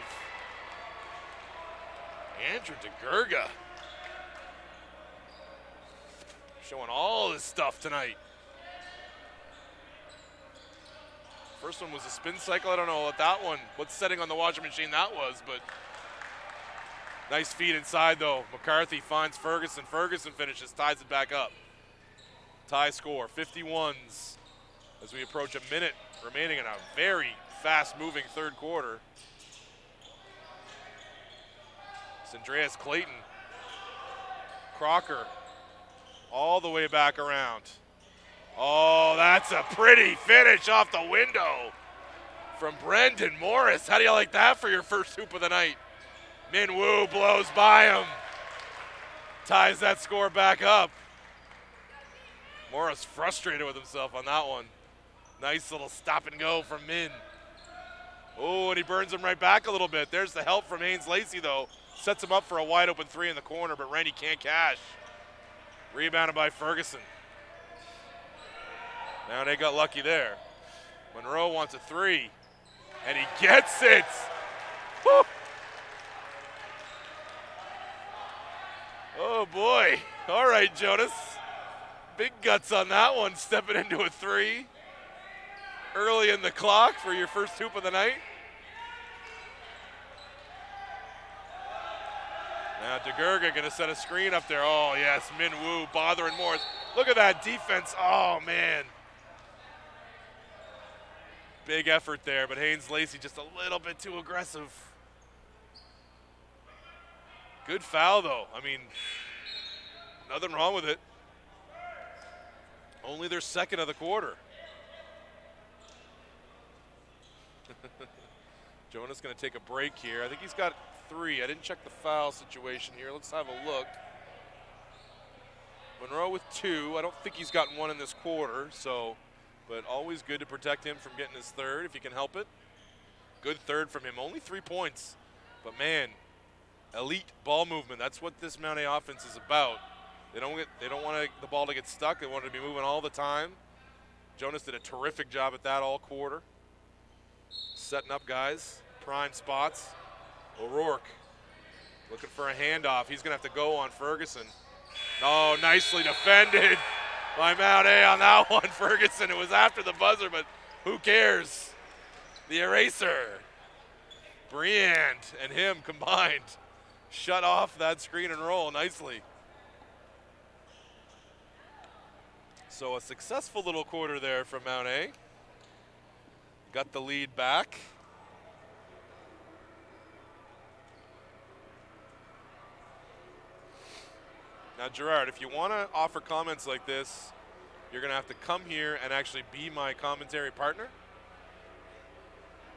Andrew DeGurga showing all his stuff tonight. First one was a spin cycle. I don't know what setting on the washing machine that was, but nice feed inside though. McCarthy finds Ferguson. Ferguson finishes, ties it back up. Tie score, 51s, as we approach a minute remaining in a very fast-moving third quarter. It's Andreas Clayton. Crocker all the way back around. Oh, that's a pretty finish off the window from Brendan Morris. How do you like that for your first hoop of the night? Min Woo blows by him. Ties that score back up. Morris frustrated with himself on that one. Nice little stop and go from Min. Oh, and he burns him right back a little bit. There's the help from Haynes Lacey, though. Sets him up for a wide open three in the corner, but Rennie can't cash. Rebounded by Ferguson. Now they got lucky there. Monroe wants a three, and he gets it. Woo. Oh, boy. All right, Jonas. Big guts on that one, stepping into a three early in the clock for your first hoop of the night. Now DeGurga gonna set a screen up there. Oh yes, Min Woo bothering Morris. Look at that defense, oh man. Big effort there, but Haynes Lacey just a little bit too aggressive. Good foul though, I mean, nothing wrong with it. Only their second of the quarter. Jonas going to take a break here. I think he's got three. I didn't check the foul situation here. Let's have a look. Monroe with two. I don't think he's gotten one in this quarter, but always good to protect him from getting his third if you can help it. Good third from him. Only 3 points. But man, elite ball movement. That's what this Mount A offense is about. They don't want the ball to get stuck. They want it to be moving all the time. Jonas did a terrific job at that all quarter. Setting up guys, prime spots. O'Rourke looking for a handoff. He's going to have to go on Ferguson. Oh, nicely defended by Mount A on that one, Ferguson. It was after the buzzer, but who cares? The eraser. Briand and him combined shut off that screen and roll nicely. So a successful little quarter there from Mount A. Got the lead back. Now, Gerard, if you want to offer comments like this, you're going to have to come here and actually be my commentary partner.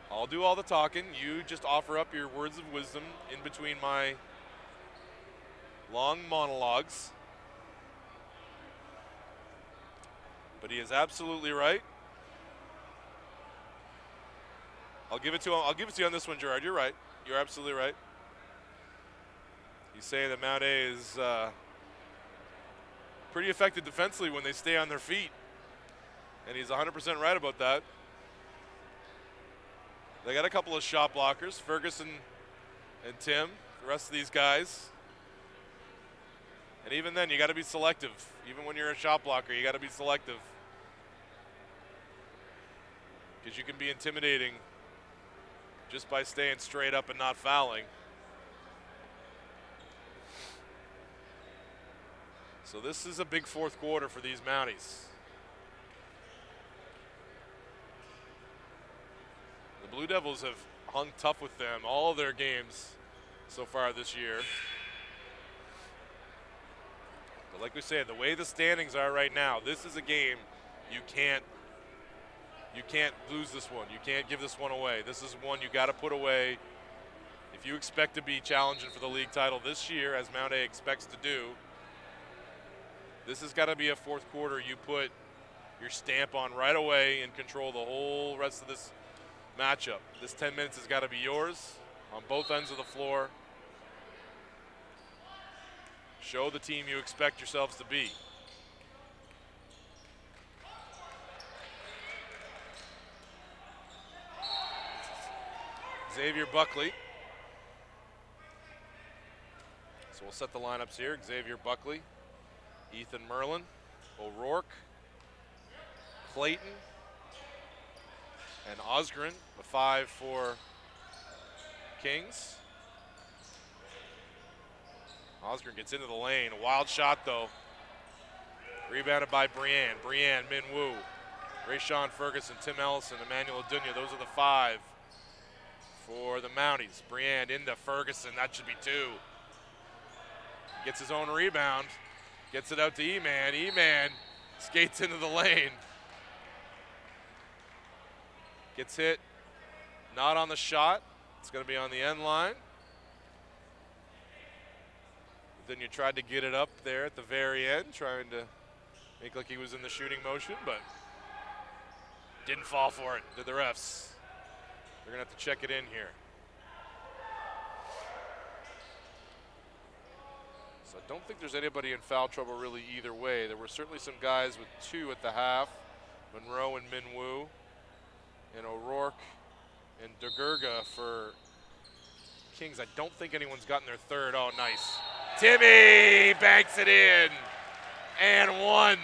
I'll do all the talking. You just offer up your words of wisdom in between my long monologues. But he is absolutely right. I'll give it to him. I'll give it to you on this one, Gerard. You're right. You're absolutely right. He's saying that Mount A is pretty effective defensively when they stay on their feet. And he's 100% right about that. They got a couple of shot blockers, Ferguson and Tim, the rest of these guys. And even then, you got to be selective. Even when you're a shot blocker, you got to be selective. Because you can be intimidating just by staying straight up and not fouling. So this is a big fourth quarter for these Mounties. The Blue Devils have hung tough with them all their games so far this year. But like we said, the way the standings are right now, this is a game you can't lose this one. You can't give this one away. This is one you got to put away if you expect to be challenging for the league title this year, as Mount A expects to do. This has got to be a fourth quarter you put your stamp on right away and control the whole rest of this matchup. This 10 minutes has got to be yours on both ends of the floor. Show the team you expect yourselves to be. Xavier Buckley. So we'll set the lineups here. Xavier Buckley, Ethan Merlin, O'Rourke, Clayton, and Osgren, the 5 for Kings. Osgren gets into the lane. A wild shot, though. Rebounded by Brienne. Brienne, Min Woo, Rayshawn Ferguson, Tim Ellison, Emmanuel Adunya. Those are the 5 for the Mounties. Brienne into Ferguson. That should be 2. Gets his own rebound. Gets it out to E-Man. E-Man skates into the lane. Gets hit. Not on the shot. It's going to be on the end line. Then you tried to get it up there at the very end, trying to make like he was in the shooting motion, but didn't fall for it, did the refs. They're going to have to check it in here. So I don't think there's anybody in foul trouble really either way. There were certainly some guys with 2 at the half, Monroe and Min Woo, and O'Rourke and DeGurga for Kings. I don't think anyone's gotten their 3rd. Oh, nice. Timmy banks it in, and 1.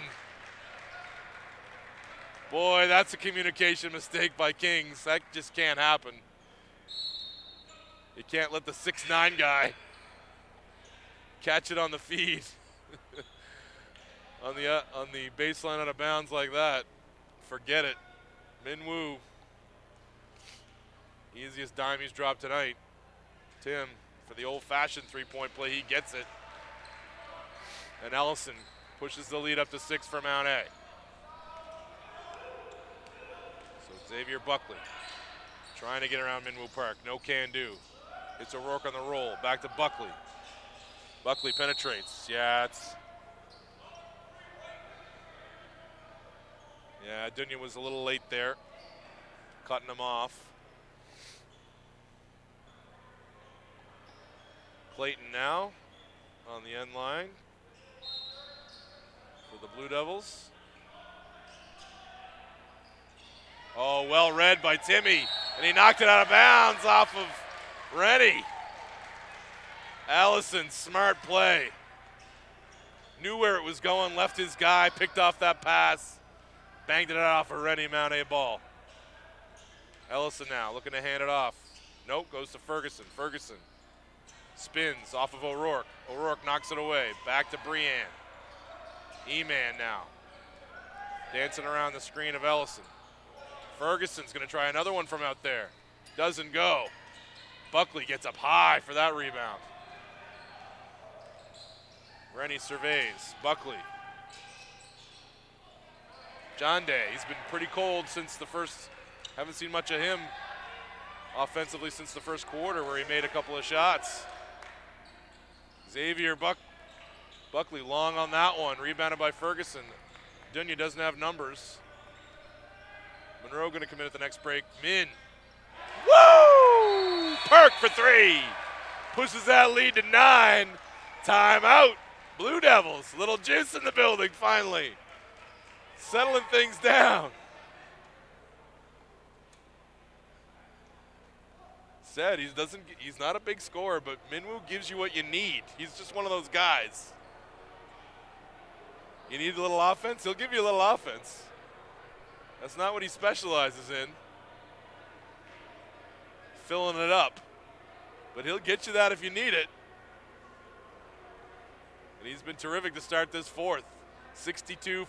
Boy, that's a communication mistake by Kings. That just can't happen. You can't let the 6'9" guy catch it on the feed on the baseline out of bounds like that. Forget it. Min Woo, easiest dime he's dropped tonight. Tim, for the old-fashioned 3-point play, he gets it. And Ellison pushes the lead up to 6 for Mount A. So Xavier Buckley trying to get around Minwoo Park. No can do. It's O'Rourke on the roll. Back to Buckley. Buckley penetrates. Yeah, Adunya was a little late there, cutting him off. Clayton now on the end line for the Blue Devils. Oh, well read by Timmy, and he knocked it out of bounds off of Rennie. Allison, smart play. Knew where it was going, left his guy, picked off that pass, banged it off a Rennie Mount A ball. Ellison now looking to hand it off. Nope, goes to Ferguson. Ferguson spins off of O'Rourke. O'Rourke knocks it away. Back to Brienne. E-Man now. Dancing around the screen of Ellison. Ferguson's going to try another one from out there. Doesn't go. Buckley gets up high for that rebound. Rennie surveys. Buckley. John Day, he's been pretty cold since the first, haven't seen much of him offensively since the first quarter where he made a couple of shots. Xavier Buckley long on that one, rebounded by Ferguson. Adunya doesn't have numbers. Monroe going to come in at the next break. Min. Woo! Perk for 3. Pushes that lead to 9. Timeout. Blue Devils. Little juice in the building finally. Settling things down. Said he's not a big scorer, but Minwoo gives you what you need. He's just one of those guys. You need a little offense, he'll give you a little offense. That's not what he specializes in. Filling it up. But he'll get you that if you need it. And he's been terrific to start this fourth. 62-53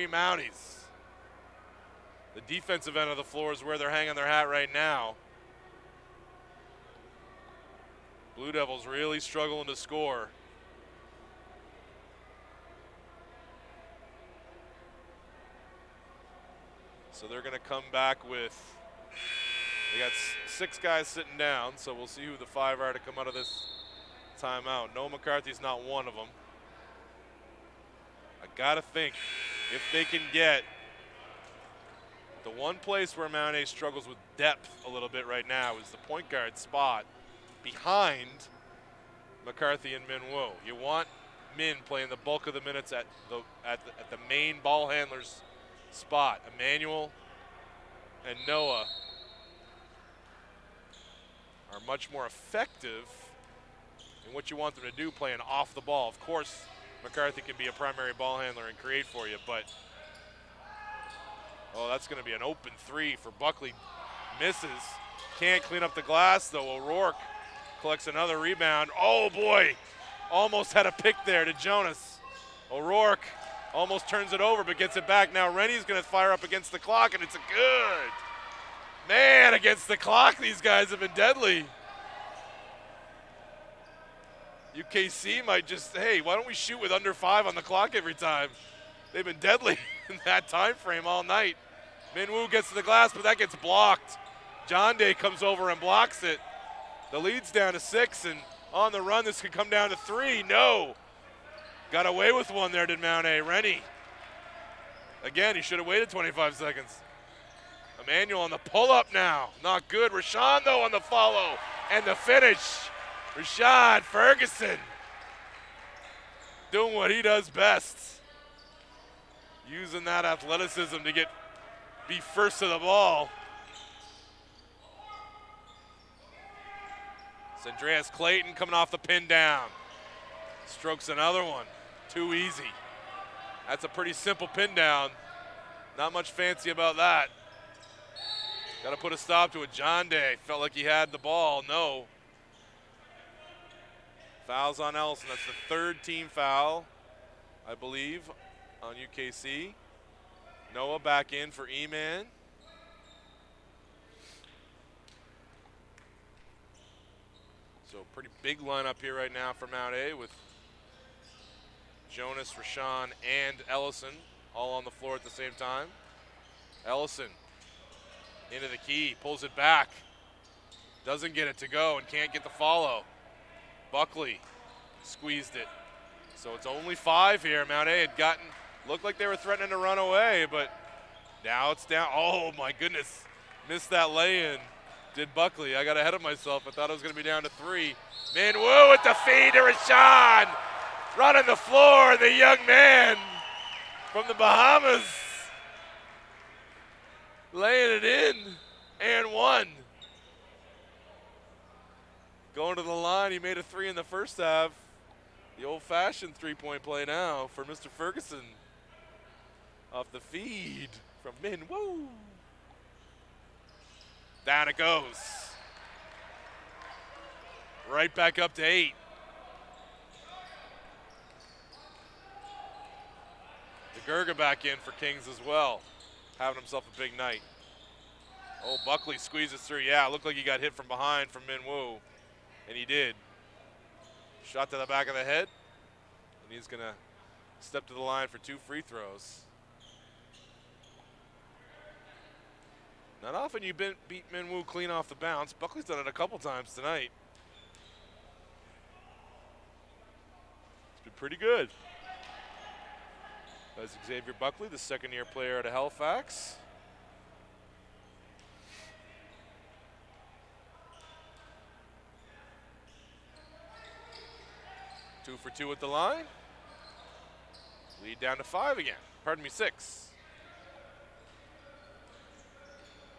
Mounties. The defensive end of the floor is where they're hanging their hat right now. Blue Devils really struggling to score. So they're going to come back with, they got 6 guys sitting down, so we'll see who the 5 are to come out of this timeout. Noah McCarthy's not one of them. I got to think if they can get the one place where Mount A struggles with depth a little bit right now is the point guard spot behind McCarthy and Min Woo. You want Min playing the bulk of the minutes at the main ball handler's spot. Emmanuel and Noah are much more effective in what you want them to do playing off the ball. Of course, McCarthy can be a primary ball handler and create for you, but oh, that's going to be an open 3 for Buckley. Misses. Can't clean up the glass, though. O'Rourke collects another rebound. Oh, boy. Almost had a pick there to Jonas. O'Rourke Almost turns it over, but gets it back. Now Rennie's going to fire up against the clock, and it's a good. Man, against the clock, these guys have been deadly. UKC might just, hey, why don't we shoot with under 5 on the clock every time? They've been deadly in that time frame all night. Minwoo gets to the glass, but that gets blocked. John Day comes over and blocks it. The lead's down to 6, and on the run, this could come down to 3. No. Got away with one there, did Mount A. Rennie. Again, he should have waited 25 seconds. Emmanuel on the pull-up now. Not good. Rashawn, though, on the follow. And the finish. Rashad Ferguson doing what he does best. Using that athleticism to be first to the ball. It's Andreas Clayton coming off the pin down. Strokes another one. Too easy. That's a pretty simple pin down. Not much fancy about that. Got to put a stop to it. John Day felt like he had the ball. No. Fouls on Ellison. That's the 3rd team foul, I believe, on UKC. Noah back in for E-Man. So pretty big lineup here right now for Mount A with Jonas, Rashawn, and Ellison all on the floor at the same time. Ellison into the key, pulls it back. Doesn't get it to go and can't get the follow. Buckley squeezed it. So it's only 5 here. Mount A had looked like they were threatening to run away, but now it's down. Oh my goodness, missed that lay-in. Did Buckley. I got ahead of myself. I thought it was going to be down to 3. Minwoo with the feed to Rashawn. Running the floor, the young man from the Bahamas. Laying it in, and 1. Going to the line, he made a 3 in the first half. The old-fashioned three-point play now for Mr. Ferguson. Off the feed from Minwoo. Down it goes. Right back up to 8. DeGurga back in for Kings as well. Having himself a big night. Oh, Buckley squeezes through. Yeah, it looked like he got hit from behind from Minwoo. And he did. Shot to the back of the head. And he's going to step to the line for 2 free throws. Not often you beat Minwoo clean off the bounce. Buckley's done it a couple times tonight. It's been pretty good. That's Xavier Buckley, the 2nd-year player out of Halifax. Two for 2 at the line. Lead down to 5 again. Pardon me, 6.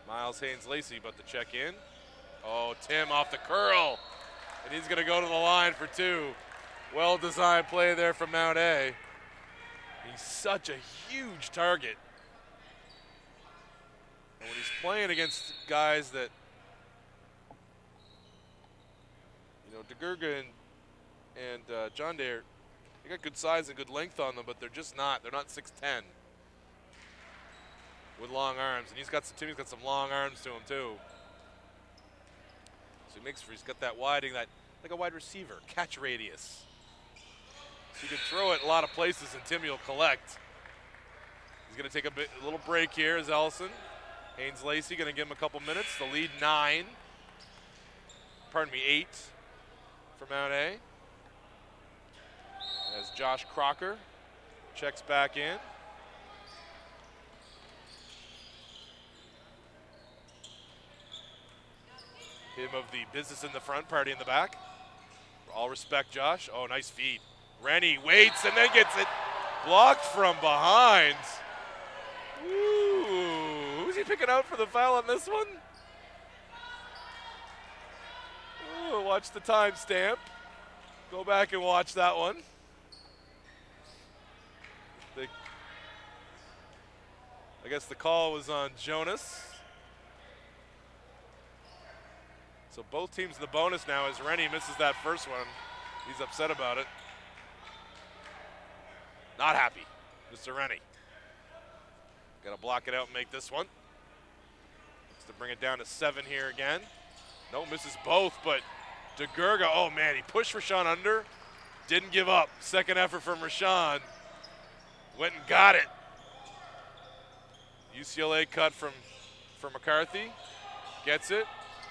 Miles Haynes-Lacey about to check in. Oh, Tim off the curl. And he's going to go to the line for 2. Well-designed play there from Mount A. He's such a huge target. And when he's playing against guys that, DeGurga and John Day, they got good size and good length on them, but they're not 6'10". With long arms, and Timmy's got some long arms to him too. So he's got that like a wide receiver, catch radius. So you can throw it a lot of places and Timmy will collect. He's gonna take a little break here as Ellison. Haynes-Lacey gonna give him a couple minutes. The lead 8 for Mount A. As Josh Crocker checks back in. Him of the business in the front, party in the back. All respect, Josh. Oh, nice feed. Rennie waits and then gets it blocked from behind. Ooh, who's he picking out for the foul on this one? Ooh, watch the timestamp. Go back and watch that one. I guess the call was on Jonas. So both teams in the bonus now as Rennie misses that first one. He's upset about it. Not happy. Mr. Rennie. Got to block it out and make this one. Looks to bring it down to 7 here again. No, misses both, but DeGurga, oh man, he pushed Rashawn under. Didn't give up. Second effort from Rashawn. Went and got it. UCLA cut from McCarthy. Gets it.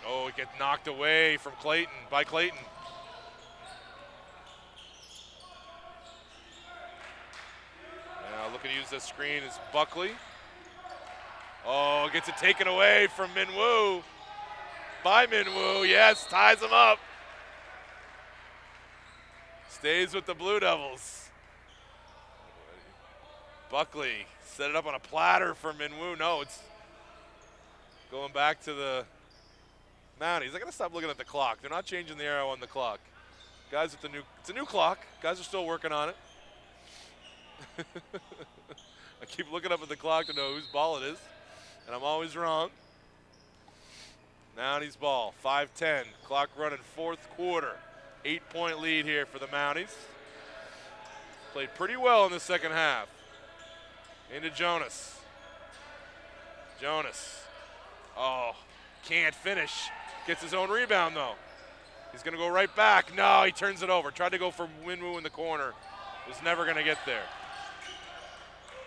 Oh, it gets knocked away from Clayton, by Clayton. Now looking to use this screen is Buckley. Oh, gets it taken away from Minwoo. By Minwoo, yes, ties him up. Stays with the Blue Devils. Buckley set it up on a platter for Minwoo. No, it's going back to the Mounties. I gotta stop looking at the clock. They're not changing the arrow on the clock. Guys, it's a new clock. Guys are still working on it. I keep looking up at the clock to know whose ball it is, and I'm always wrong. Mounties ball, 5:10. Clock running, fourth quarter. 8-point lead here for the Mounties. Played pretty well in the second half. Into Jonas. Jonas. Oh, can't finish. Gets his own rebound, though. He's going to go right back. No, he turns it over. Tried to go for Minwoo in the corner. Was never going to get there.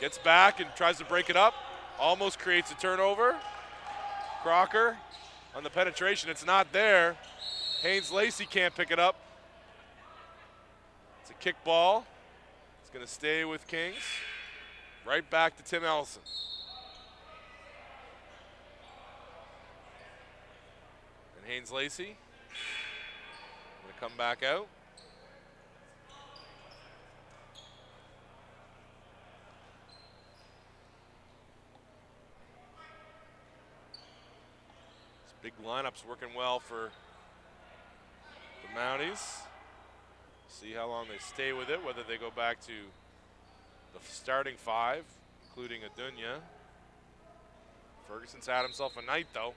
Gets back and tries to break it up. Almost creates a turnover. Crocker on the penetration. It's not there. Haynes Lacey can't pick it up. It's a kick ball. It's going to stay with Kings. Right back to Tim Ellison. And Haynes Lacey going to come back out. This big lineup's working well for the Mounties. See how long they stay with it, whether they go back to the starting 5, including Adunya. Ferguson's had himself a night, though.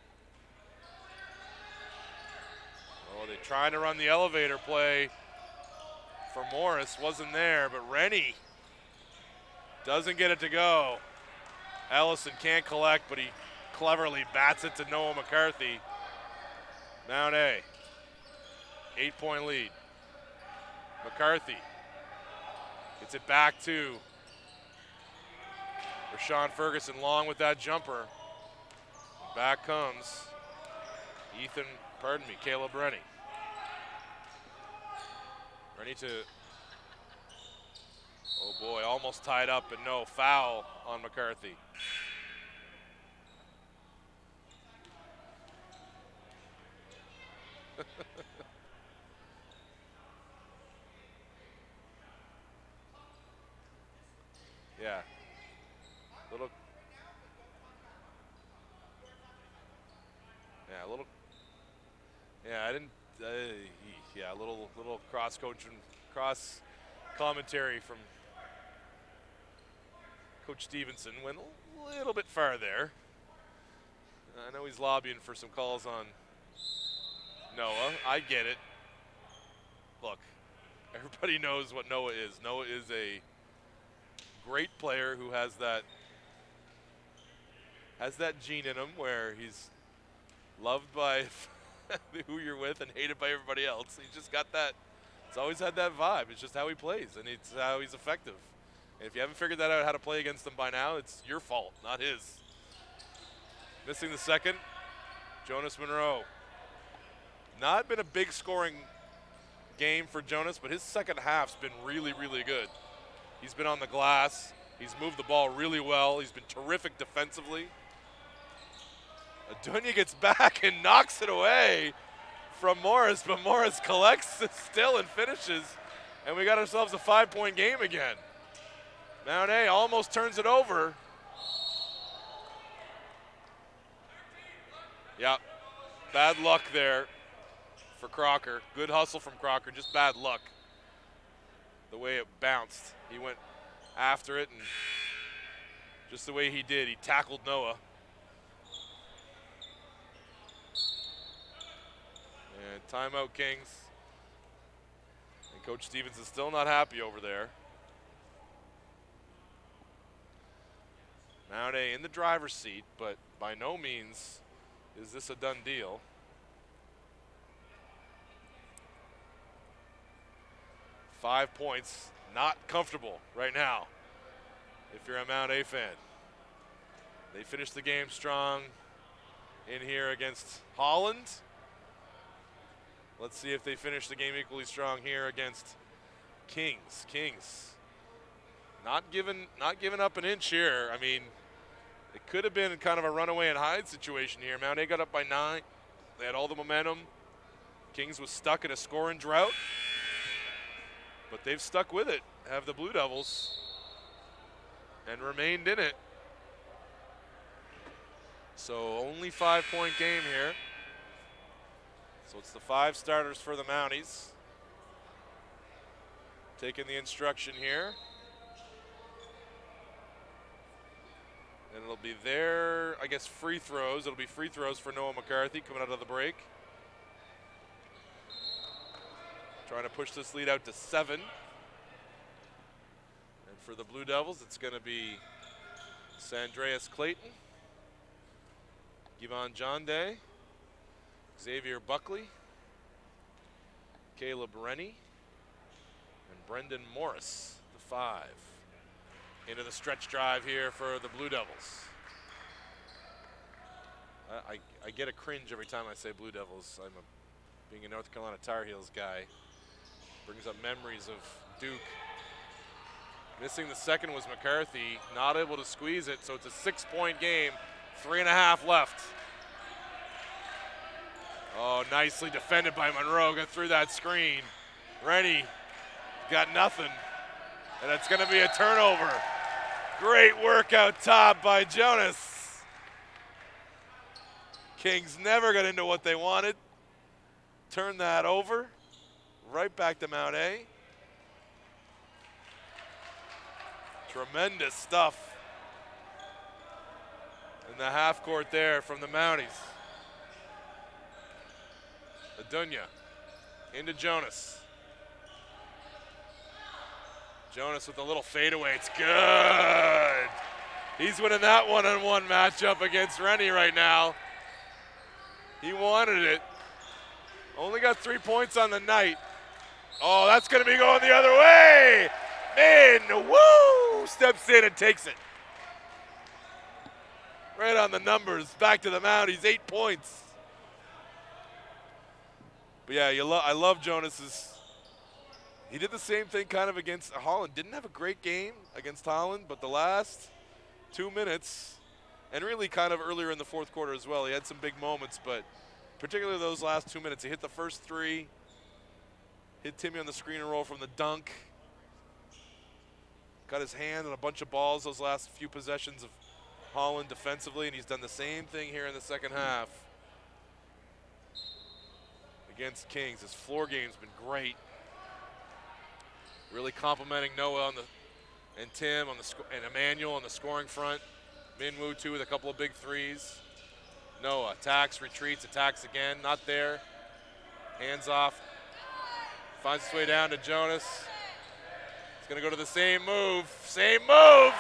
Oh, they're trying to run the elevator play for Morris. Wasn't there, but Rennie doesn't get it to go. Ellison can't collect, but he cleverly bats it to Noah McCarthy. Mount A, 8-point lead. McCarthy gets it back to Rashawn Ferguson, long with that jumper. Back comes Caleb Rennie. Rennie to, oh boy, almost tied up, but no, foul on McCarthy. Yeah. A little cross commentary from Coach Stevenson went a little bit far there. I know he's lobbying for some calls on Noah. I get it. Look, everybody knows what Noah is. Noah is a great player who has that gene in him where he's loved by who you're with and hated by everybody else. He's just got that. He's always had that vibe. It's just how he plays, and it's how he's effective. And if you haven't figured that out, how to play against him by now, it's your fault, not his. Missing the second, Jonas Monroe. Not been a big scoring game for Jonas, but his second half's been really, really good. He's been on the glass. He's moved the ball really well. He's been terrific defensively. Adunya gets back and knocks it away from Morris, but Morris collects it still and finishes, and we got ourselves a 5-point game again. Mount A almost turns it over. Yeah, bad luck there for Crocker. Good hustle from Crocker, just bad luck. The way it bounced. He went after it, and just the way he did, he tackled Noah. And timeout, Kings. And Coach Stevens is still not happy over there. Mount A in the driver's seat, but by no means is this a done deal. Five points, not comfortable right now if you're a Mount A fan. They finished the game strong in here against Holland. Let's see if they finish the game equally strong here against Kings. Kings not giving up an inch here. I mean, it could have been kind of a runaway and hide situation here. Mount A got up by 9. They had all the momentum. Kings was stuck in a scoring drought, but they've stuck with it, have the Blue Devils, and remained in it. So only 5-point game here. So it's the 5 starters for the Mounties. Taking the instruction here. And it'll be their, I guess, free throws. It'll be free throws for Noah McCarthy coming out of the break. Trying to push this lead out to 7. And for the Blue Devils, it's going to be Sandreas Clayton, Yvonne Jonday, Xavier Buckley, Caleb Rennie, and Brendan Morris, the 5. Into the stretch drive here for the Blue Devils. I get a cringe every time I say Blue Devils. Being a North Carolina Tar Heels guy. Brings up memories of Duke. Missing the second was McCarthy, not able to squeeze it, so it's a 6-point game, 3.5 left. Oh, nicely defended by Monroe, got through that screen. Rennie got nothing, and it's gonna be a turnover. Great work out top by Jonas. Kings never got into what they wanted. Turn that over. Right back to Mount A. Tremendous stuff in the half court there from the Mounties. Adunya into Jonas. Jonas with a little fadeaway. It's good. He's winning that one-on-one matchup against Rennie right now. He wanted it. Only got 3 points on the night. Oh, that's going to be going the other way. Min Woo steps in and takes it. Right on the numbers. Back to the Mounties, 8 points. But yeah, I love Jonas's. He did the same thing kind of against Holland. Didn't have a great game against Holland, but the last 2 minutes, and really kind of earlier in the fourth quarter as well, he had some big moments, but particularly those last 2 minutes. He hit the first 3, hit Timmy on the screen and roll from the dunk. Got his hand on a bunch of balls those last few possessions of Holland defensively, and he's done the same thing here in the second half against Kings. His floor game's been great. Really complimenting Noah and Tim and Emmanuel on the scoring front. Minwoo too with a couple of big threes. Noah attacks, retreats, attacks again. Not there. Hands off. Finds his way down to Jonas. He's going to go to the same move. Same move.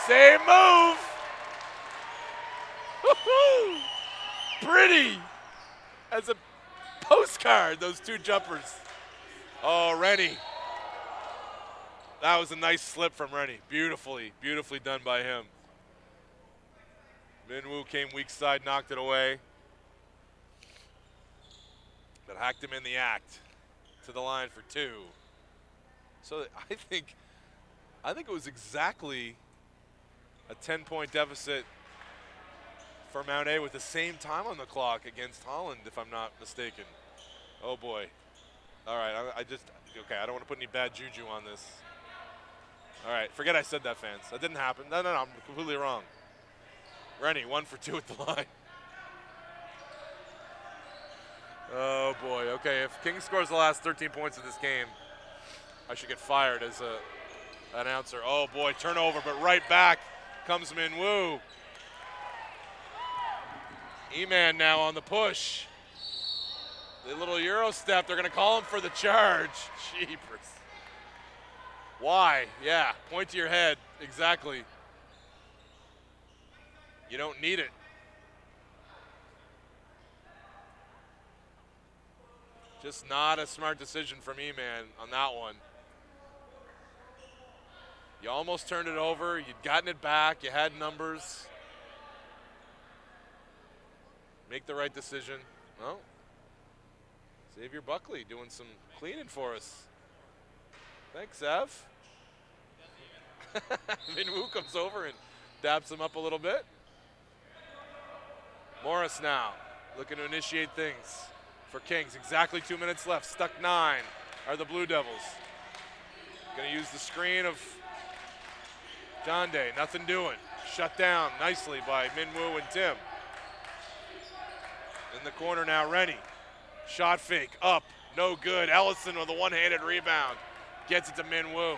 Same move. Woo-hoo. Pretty as a postcard, those 2 jumpers. Oh, Rennie. That was a nice slip from Rennie. Beautifully done by him. Minwoo came weak side, knocked it away. But hacked him in the act to the line for 2. So I think it was exactly a 10-point deficit for Mount A with the same time on the clock against Holland, if I'm not mistaken. Oh boy. All right, okay, I don't want to put any bad juju on this. All right, forget I said that, fans. That didn't happen. No, I'm completely wrong. Rennie, 1 for 2 at the line. Oh boy, okay, if King scores the last 13 points of this game, I should get fired as an announcer. Oh boy, turnover, but right back comes Minwoo. E-Man now on the push. The little Euro step, they're gonna call him for the charge. Jeepers. Why? Yeah, point to your head, exactly. You don't need it. Just not a smart decision from E-Man on that one. You almost turned it over. You'd gotten it back. You had numbers. Make the right decision. Well, Xavier Buckley doing some cleaning for us. Thanks, Ev. Minwoo comes over and dabs him up a little bit. Morris now looking to initiate things for Kings. Exactly 2 minutes left. Stuck 9 are the Blue Devils. Going to use the screen of John Day. Nothing doing. Shut down nicely by Minwoo and Tim. In the corner now, Rennie. Shot fake, up, no good. Ellison with a one-handed rebound. Gets it to Minwoo.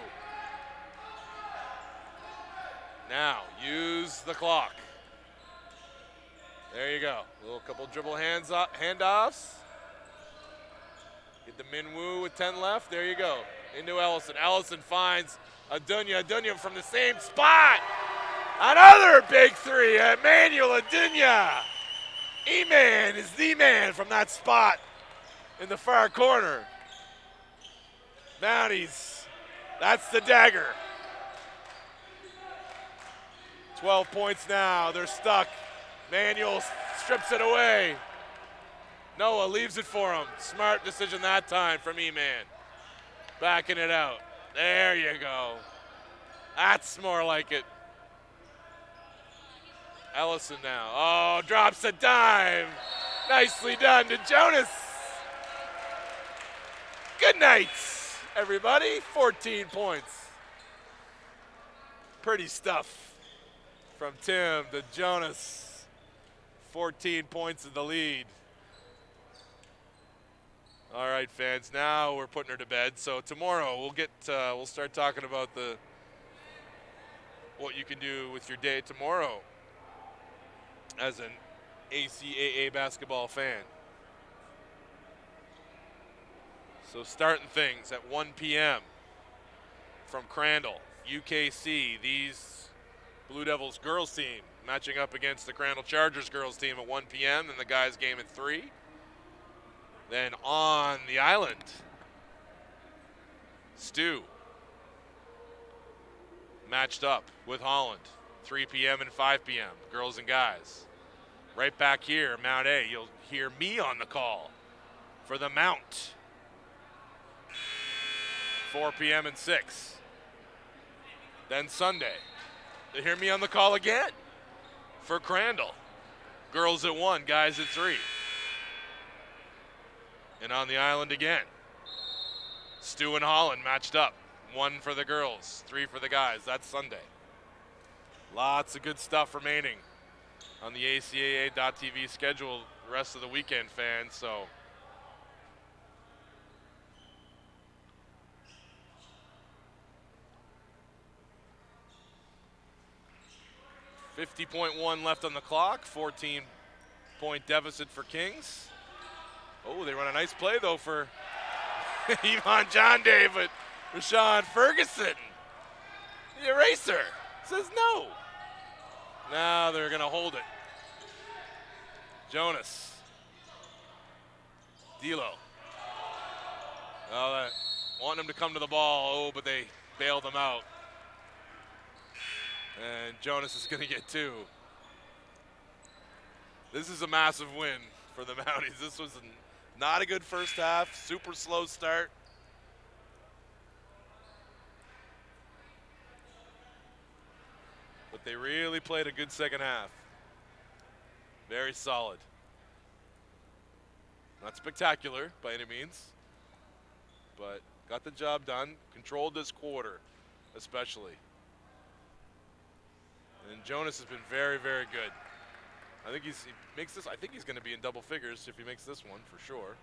Now, use the clock. There you go. A little couple dribble handoffs. Get the Minwoo with 10 left. There you go. Into Ellison. Ellison finds Adunya. Adunya from the same spot. Another big three. Emmanuel Adunya. E-Man is the man from that spot in the far corner. Mounties. That's the dagger. 12 points now. They're stuck. Manuel strips it away. Noah leaves it for him. Smart decision that time from E-Man. Backing it out. There you go. That's more like it. Ellison now. Oh, drops a dime. Nicely done to Jonas. Good night, everybody. 14 points. Pretty stuff from Tim to Jonas. 14 points in the lead. All right, fans. Now we're putting her to bed. So tomorrow we'll start talking about what you can do with your day tomorrow as an ACAA basketball fan. So starting things at 1 p.m. from Crandall, UKC. These Blue Devils girls team matching up against the Crandall Chargers girls team at 1 p.m. and the guys game at 3. Then on the island, Stu matched up with Holland, 3 p.m. and 5 p.m., girls and guys. Right back here, Mount A, you'll hear me on the call for the Mount, 4 p.m. and 6. Then Sunday, you'll hear me on the call again for Crandall. Girls at 1, guys at 3. And on the island again, Stu and Holland matched up. 1 for the girls, 3 for the guys. That's Sunday. Lots of good stuff remaining on the ACAA.TV schedule the rest of the weekend, fans. So 50.1 left on the clock, 14-point deficit for Kings. Oh, they run a nice play, though, for Yvonne John Day, but Rashawn Ferguson, the eraser, says no. Now they're going to hold it. Jonas. D'Lo. Oh, wanting him to come to the ball. Oh, but they bailed him out. And Jonas is going to get 2. This is a massive win for the Mounties. This was not a good first half. Super slow start. But they really played a good second half. Very solid. Not spectacular by any means, but got the job done. Controlled this quarter, especially. And Jonas has been very, very good. I think he makes this. I think he's going to be in double figures if he makes this one for sure.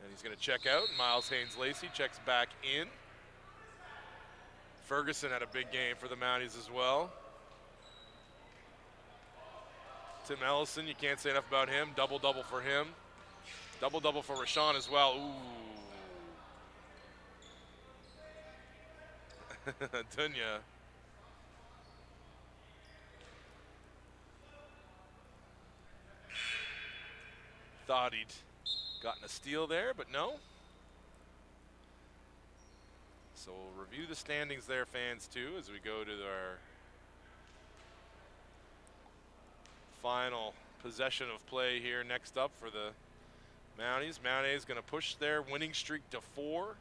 And he's going to check out. Miles Haynes-Lacey checks back in. Ferguson had a big game for the Mounties as well. Tim Ellison, you can't say enough about him. Double-double for him. Double-double for Rashawn as well. Ooh. Dunya Thought he'd gotten a steal there, but no. So we'll review the standings there, fans, too, as we go to our final possession of play here next up for the Mounties. Mounties going to push their winning streak to 4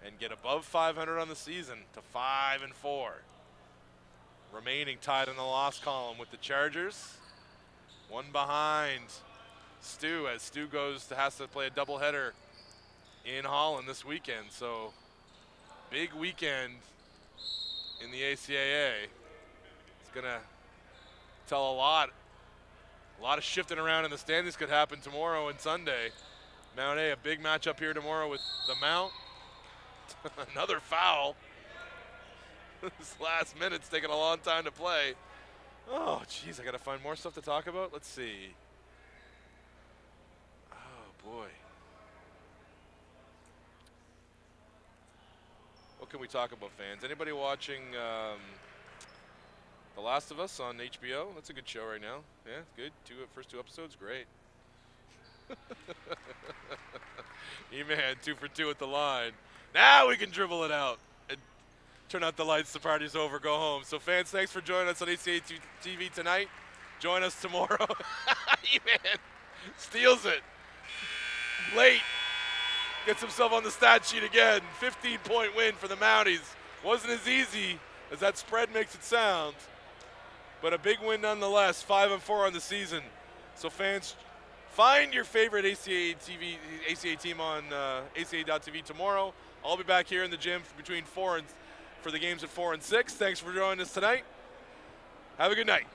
and get above 500 on the season to 5-4. Remaining tied in the loss column with the Chargers. One behind Stu, as Stu has to play a doubleheader in Holland this weekend. So big weekend in the ACAA. It's going to tell a lot. A lot of shifting around in the standings could happen tomorrow and Sunday. Mount A, a big matchup here tomorrow with the Mount. Another foul. This last minute's taking a long time to play. Oh, geez, I got to find more stuff to talk about. Let's see. Oh, boy. What can we talk about, fans? Anybody watching The Last of Us on HBO? That's a good show right now. Yeah, good. First two episodes, great. E-Man, 2 for 2 at the line. Now we can dribble it out and turn out the lights. The party's over. Go home. So, fans, thanks for joining us on ACAA TV tonight. Join us tomorrow. E-Man steals it. Late. Gets himself on the stat sheet again. 15-point win for the Mounties. Wasn't as easy as that spread makes it sound, but a big win nonetheless. 5-4 on the season. So, fans, find your favorite ACAA team on ACAA.tv tomorrow. I'll be back here in the gym for the games at 4 and 6. Thanks for joining us tonight. Have a good night.